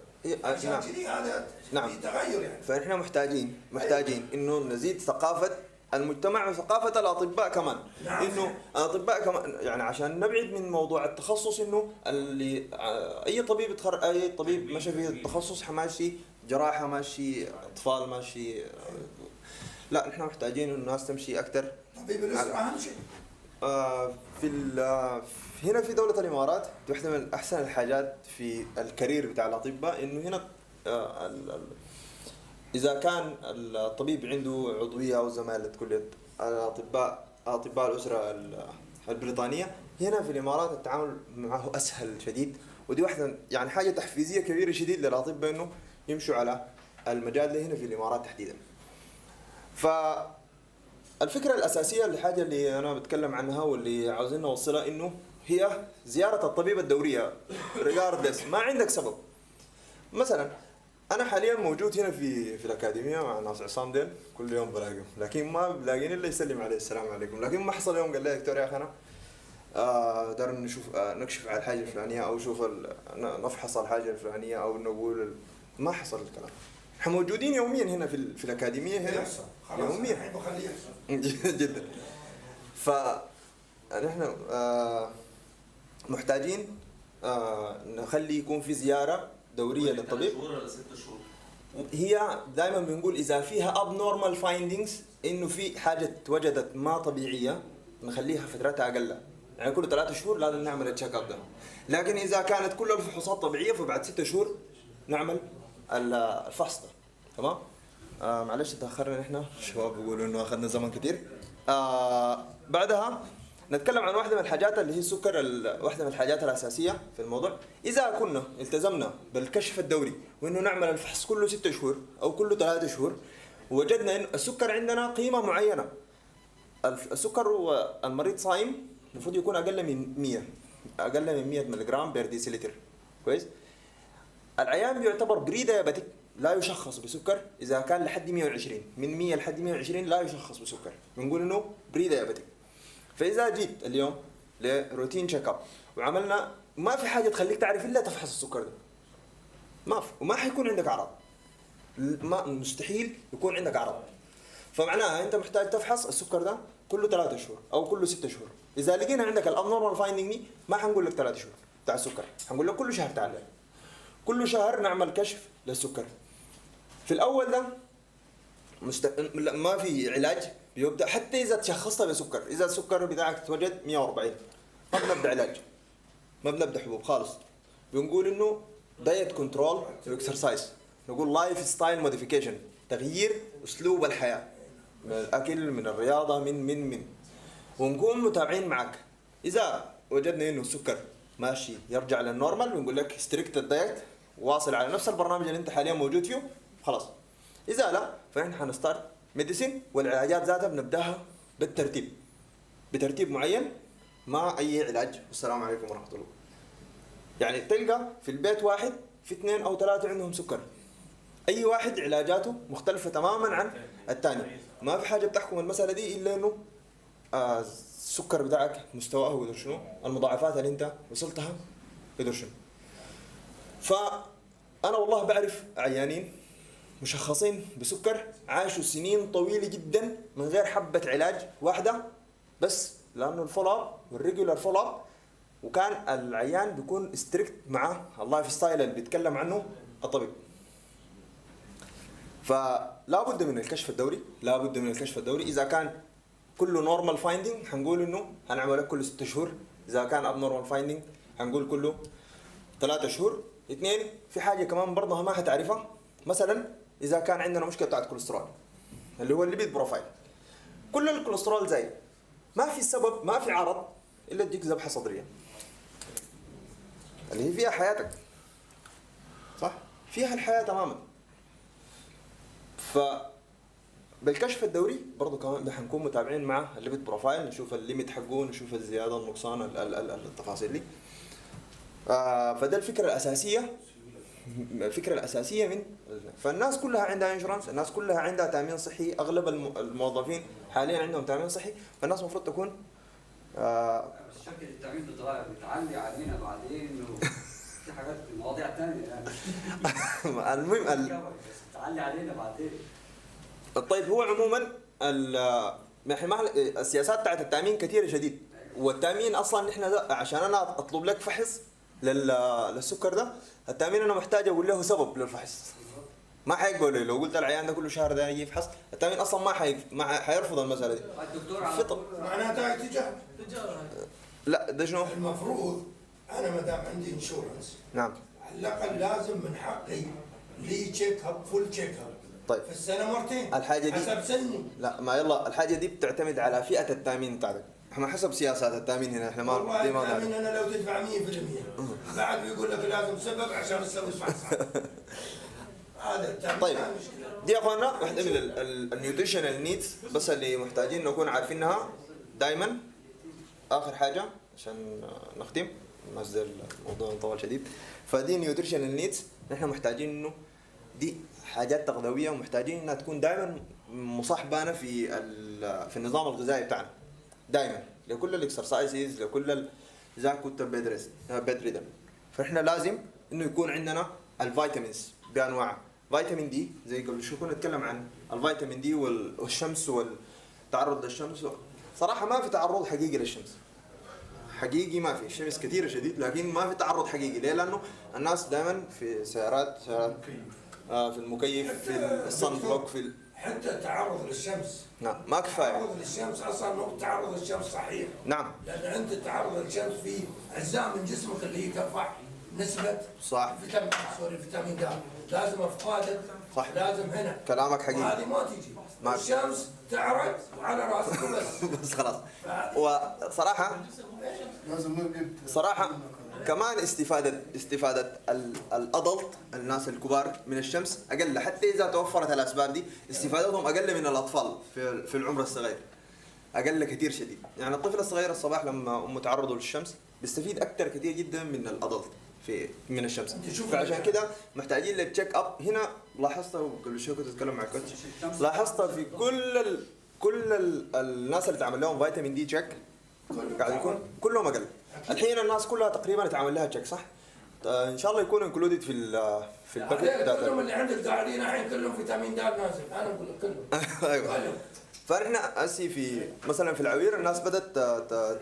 عشان نعم. كذي هذا نعم. في تغير يعني. فنحن محتاجين انه نزيد ثقافه المجتمع وثقافه الاطباء كمان. نعم. انه الاطباء كمان يعني عشان نبعد من موضوع التخصص، انه اللي اي طبيب ماشي في التخصص ماشي جراحه ماشي اطفال ماشي. لا، نحن محتاجين انه الناس تمشي اكثر. طبيب الاسم اهم شيء. هنا في دولة الإمارات واحدة من أحسن الحاجات في الكارير بتاع الأطباء إنه هنا إذا كان الطبيب عنده عضوية أو زمالة كلية أطباء الأسرة البريطانية، هنا في الإمارات التعامل معه أسهل شديد، ودي واحدة يعني حاجة تحفيزية كبيرة شديد للأطباء إنه يمشوا على المجال ده هنا في الإمارات تحديدا. الفكرة الأساسية الحاجة اللي أنا بتكلم عنها واللي عاوزين نوصلها إنه هي زيارة الطبيب الدورية regardless، ما عندك سبب. مثلا أنا حاليا موجود هنا في الأكاديمية مع ناس عصام ديل، كل يوم بلاقيهم، لكن ما بلاقيني إلا يسلم عليه السلام عليكم، لكن ما حصل يوم قال لي يا دكتور يا أخي أنا دارنا نشوف نكشف على الحاجة الفلانية أو نفحص الحاجة الفلانية أو نقول ما حصل الكلام. احنا موجودين يوميا هنا في الأكاديمية هنا يوميا جدا. فنحن محتاجين نخلي يكون في زيارة دورية للطبيب. 3 شهور ولا 6 شهور؟ هي دائما بنقول إذا فيها abnormal findings إنه في حاجة وجدت ما طبيعية نخليها فترتها أقل، يعني كل 3 شهور لازم نعمل التشيك اب ده. لكن إذا كانت كل الفحوصات طبيعية فبعد 6 شهور نعمل الفحص ده. تمام؟ معلش تأخرنا نحن، الشباب بيقولوا إنه أخذنا زمن كتير. بعدها نتكلم عن واحدة من الحاجات اللي هي السكر، واحدة من الحاجات الأساسية في الموضوع. إذا كنا التزمنا بالكشف الدوري وإنه نعمل الفحص كل 6 شهور أو كل 3 شهور، وجدنا إنه السكر عندنا قيمة معينة، السكر والمريض صايم المفروض يكون أقل من 100 ملغ بير ديسيلتر، كويس؟ العيان بيعتبر بري دايابيتيك، لا يشخص بسكر إذا كان لحد 120، من 100 لحد 120 لا يشخص بسكر، بنقول إنه بري دايابيتيك. فإذا جيت اليوم لروتين تشيك اب وعملنا، ما في حاجة تخليك تعرف إلا تفحص السكر ده، ما في، وما حيكون عندك أعراض، مستحيل يكون عندك أعراض. فمعناها أنت محتاج تفحص السكر ده كل 3 شهور أو كل 6 شهور. إذا لقينا عندك الابنورمال فايندينج دي ما حنقول لك 3 شهور بتاع السكر، حنقول لك كل شهر تعال، كل شهر نعمل كشف للسكر. في الأول ده ما في علاج بيبدأ، حتى إذا تشخصت بسكر، إذا السكر بتاعك توجد 140 ما بنبدأ علاج، ما بنبدأ حبوب خالص. بنقول إنه دايت كنترول واكسرسايز، نقول لايف ستايل موديفيكيشن، تغيير أسلوب الحياة، من الأكل، من الرياضة، من ونكون متابعين معك. إذا وجدنا إنه السكر ماشي يرجع للنورمال بنقول لك ستريكت الدايت، واصل على نفس البرنامج اللي أنت حاليا موجود فيه خلاص. إذا لا فإحنا حنستارت ميديسين، والعلاجات ذاتها بنبداها بالترتيب، بترتيب معين مع أي علاج. والسلام عليكم ورحمة الله. يعني تلقى في البيت واحد في 2 أو 3 عندهم سكر، أي واحد علاجاته مختلفة تماما عن الثاني، ما في حاجة بتحكم المسألة دي إلا إنه السكر بتاعك مستواه قدر شنو، المضاعفات اللي أنت وصلتها قدر شنو. فأنا والله بعرف عيانين مشخصين بسكر عاشوا سنين طويلة جدا من غير حبة علاج واحدة بس، لأنه الفولاب والريجولار فولاب، وكان العيان بيكون ستريكت مع اللايف ستايل اللي بيتكلم عنه الطبيب. فلا بد من الكشف الدوري، لا بد من الكشف الدوري. إذا كان كله نورمال فايندينج حنقول إنه هنعمله كل 6 شهور، إذا كان اب نورمال فايندينج حنقول كله 3 شهور. 2 في حاجة كمان برضه ما حتعرفها، مثلا إذا كان عندنا مشكلة بتاعت كوليسترول اللي هو الليبيد بروفايل، كل الكوليسترول زي ما في سبب، ما في عرض الا تجيك ذبحه صدريه اللي هي فيها حياتك، صح؟ فيها الحياه تماما. ف بالكشف الدوري برضه كمان حنكون متابعين مع الليميت بروفايل، نشوف الليميت حقه، نشوف الزياده النقصان التفاصيل دي. فده الفكره الاساسيه، الفكره الاساسيه من فالناس كلها عندها انشورنس، الناس كلها عندها تامين صحي، اغلب الموظفين حاليا عندهم تامين صحي، فالناس المفروض تكون بس شركه التامين بتعلي علينا بعدين وفي حاجات مواضيع ثانيه يعني المهم بتعلي علينا بعدين. طيب هو عموما السياسات بتاعت التامين كثيره شديد، والتامين اصلا نحن عشان انا اطلب لك فحص للسكر ده، التامين انا محتاج اقول له سبب للفحص. ما حيقبل لي لو قلت العيان ده كل شهر ده يجي يفحص، التامين اصلا ما حيرفض المساله دي. الدكتور على معناتها تجاره. لا ده شنو؟ المفروض انا ما دام عندي انشورنس نعم على الاقل لازم من حقي لي تشيك اب، فول تشيك اب طيب في السنه مرتين الحاجه دي حسب سني. لا ما يلا الحاجه دي بتعتمد على فئه التامين بتاعتك، احنا حسب سياسات التامين هنا احنا ما والله دي ما التامين انا لو تدفع 100% بعد بيقول لك لازم سبب عشان تسوي فحص. هذا التامين. طيب دي يا اخوانا واحده من النيوتريشنال نيدز بس اللي محتاجين نكون عارفينها دائما. اخر حاجه عشان نختم، ما الموضوع طوال شديد. فدي نيوتريشنال نيدز نحن محتاجين انه دي حاجات تغذويه ومحتاجين انها تكون دائما مصاحبانا في النظام الغذائي بتاعنا دائما، لكل الاكسرسايزز، لكل اذا كنت بيد ريدم. فاحنا لازم انه يكون عندنا الفيتامينز بانواعها. فيتامين دي زي قبل شو كنا نتكلم عن الفيتامين دي والشمس والتعرض للشمس. صراحه ما في تعرض حقيقي للشمس، حقيقي ما في. الشمس كثيره شديد لكن ما في تعرض حقيقي. ليه؟ لانه الناس دائما في سيارات، في المكيف، في الصن بلوك، في حتى التعرض للشمس نعم ما كفايه. التعرض للشمس اصلا مو تعرض للشمس صحيح. نعم لان انت التعرض للشمس في اجزاء من جسمك اللي هي ترفع نسبه صح فيتامين د، لازم افقادك صح، لازم هنا كلامك حقيقي. وهذه ما تيجي الشمس تعرض على راسك وبس. بس خلاص. وصراحه صراحه كمان استفاده الادلت، الناس الكبار من الشمس اقل، حتى اذا توفرت الاسباب دي استفادتهم اقل من الاطفال في العمر الصغير، اقل كثير شديد. يعني الطفل الصغير الصباح لما امه تعرضه للشمس بيستفيد اكثر كثير جدا من الادلت من الشمس. فعشان كده محتاجين للتشيك اب. هنا لاحظت قبل شوي كنت اتكلم مع الكوتش، لاحظت في كل الناس اللي تعمل لهم فيتامين دي تشيك قاعد يكون كلهم اقل. الحين الناس كلها تقريبا تعمل لها تشيك صح؟ ان شاء الله يكون انكلودد في الباكج بتاعت كلهم اللي عندك قاعدين الحين كلهم فيتامين د نازل، انا اقول لك كلهم. ايوه. فنحن هسي في مثلا في العوير الناس بدات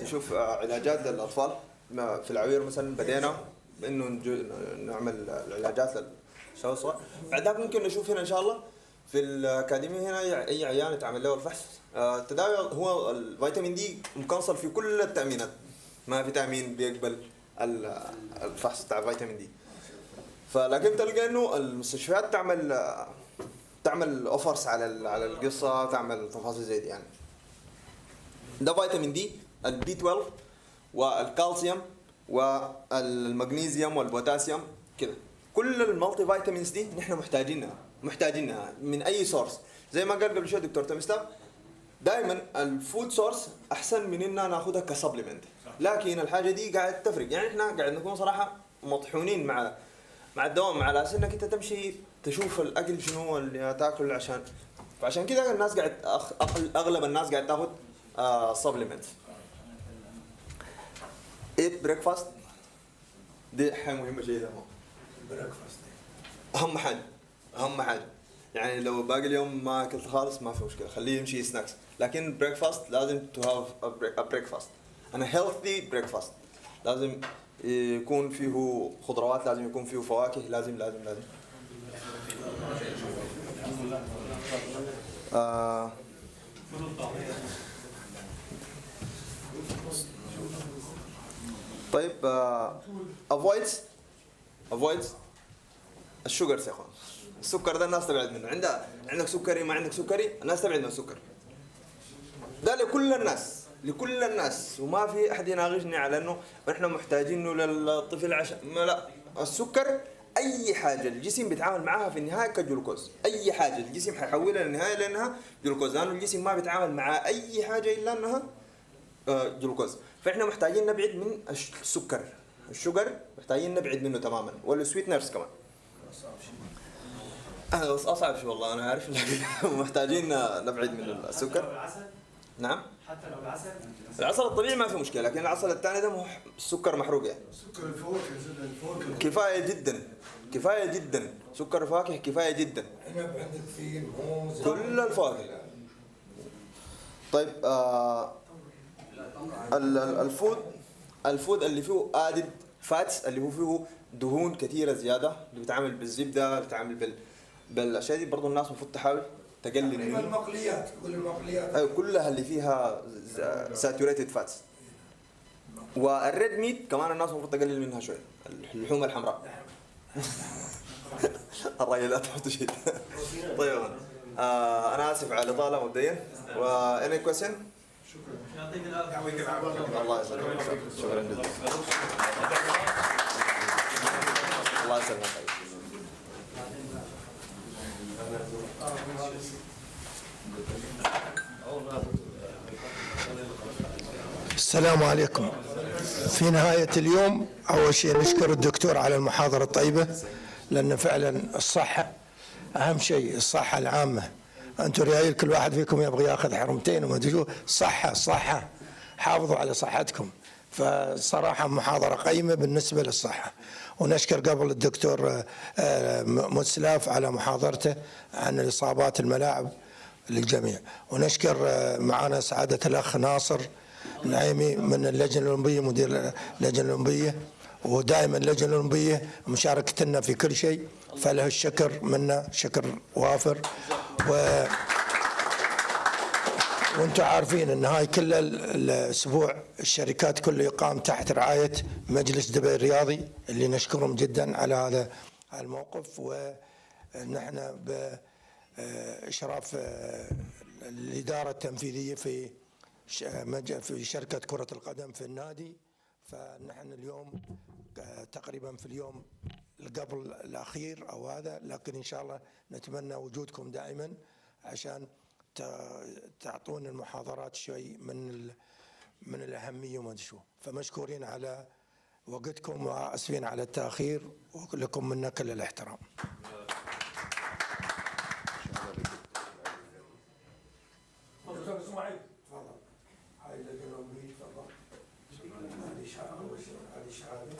تشوف علاجات للاطفال. في العوير مثلا بدينا انه نعمل العلاجات للشباب الصغار. بعدها ممكن نشوف هنا ان شاء الله في الاكاديميه هنا اي عيان يتعمل له الفحص. التداوي هو الفيتامين دي مكنسل في كل التامينات، ما في تامين بيقبل الفحص بتاع الفيتامين دي. فلكن تلقى انه المستشفيات تعمل اوفرز على القصه، تعمل تفاصيل زي دي. يعني ده فيتامين دي، البي 12 والكالسيوم والمغنيسيوم والبوتاسيوم كده. كل المالتي فيتامينز دي نحن محتاجينها من اي سورس. زي ما قال قبل شوي دكتور تمستر، دائما الفود سورس احسن من اننا ناخذها كسبلمنت، لكن الحاجه دي قاعد تفرق. يعني احنا قاعد نكون صراحه مطحونين مع الدوام، على اساس انك انت تمشي تشوف الاكل شنو اللي تاكل، فعشان كده الناس قاعد اغلب الناس قاعد تاخذ سبلمنت. ايت بريكفاست دي حاجه مهمه جدا. بريكفاست اهم حاجه يعني لو باقي اليوم ما اكلت خالص ما في مشكله، خليه يمشي سناكس، لكن بريكفاست لازم تو هاف ا بريكفاست انا هيلثي بريكفاست. لازم يكون فيه خضروات، لازم يكون فيه فواكه، لازم طيب avoids الشوجرز يا اخوان. السكر ده الناس تبعد منه. عندك سكري ما عندك سكري، الناس تبعد من السكر. ده لكل الناس لكل الناس وما في احد يناقشني على انه احنا محتاجينه للطفل عشان ما لا. السكر اي حاجه الجسم بيتعامل معاها في النهايه كجلوكوز، اي حاجه الجسم حيحولها للنهايه لانها جلوكوز، لانه الجسم ما بيتعامل مع اي حاجه الا انها جلوكوز. فاحنا محتاجين نبعد من السكر، الشجر محتاجين نبعد منه تماما، والسويتنرز كمان. بس اصعب شيء والله انا عارف، لكن محتاجين نبعد من السكر. نعم حتى لو العسل؟ العسل الطبيعي ما في مشكله، لكن العسل الثاني ده السكر محروق يعني. سكر الفواكه كفايه جدا، كفايه جدا سكر الفواكه كفايه جدا. عنب عندك فيه، موز، كل الفواكه. طيب الفود اللي فيه ادد فاتس، اللي هو فيه دهون كثيره زياده، اللي بيتعامل بالزبده، بيتعامل بالاشياء دي، برضه الناس المفروض تحاول تقلل منه. المقليات، كل المقليات ايوه كلها اللي فيها ساتوريتد فاتس. والريد ميت كمان الناس المفروض تقلل منها شوي، اللحوم الحمراء. الراجل لا تحط شيء. طيب انا اسف على الاطاله مبدئيا. واني كويشن؟ شكرا يعطيك العافيه. الله يسلمك، شكرا جزيلا. الله يسلمك. السلام عليكم. في نهاية اليوم أول شيء نشكر الدكتور على المحاضرة الطيبة، لأن فعلا الصحة أهم شيء، الصحة العامة. أنتم ريايل كل واحد فيكم يبغى ياخذ حرمتين وما أدري شو، صحة، حافظوا على صحتكم. فصراحة محاضرة قيمة بالنسبة للصحة. ونشكر قبل الدكتور مسلاف على محاضرته عن الإصابات الملاعب للجميع. ونشكر معنا سعادة الأخ ناصر نعيمي من اللجنة الأولمبية، مدير اللجنة الأولمبية، ودائما اللجنة الأولمبية مشاركتنا في كل شيء، فله الشكر منا شكر وافر. وانتم عارفين ان هاي كل الاسبوع الشركات كله يقام تحت رعاية مجلس دبي الرياضي، اللي نشكرهم جدا على هذا الموقف. ونحن بإشراف الإدارة التنفيذية في شركة كرة القدم في النادي. فنحن اليوم تقريبا في اليوم قبل الأخير أو هذا، لكن إن شاء الله نتمنى وجودكم دائما عشان تعطون المحاضرات شيء من الأهمية وما شو. فمشكورين على وقتكم وآسفين على التأخير، ولكم منا كل الاحترام. هاي اللجنة الأولمبية، تفضل. هذه شهادة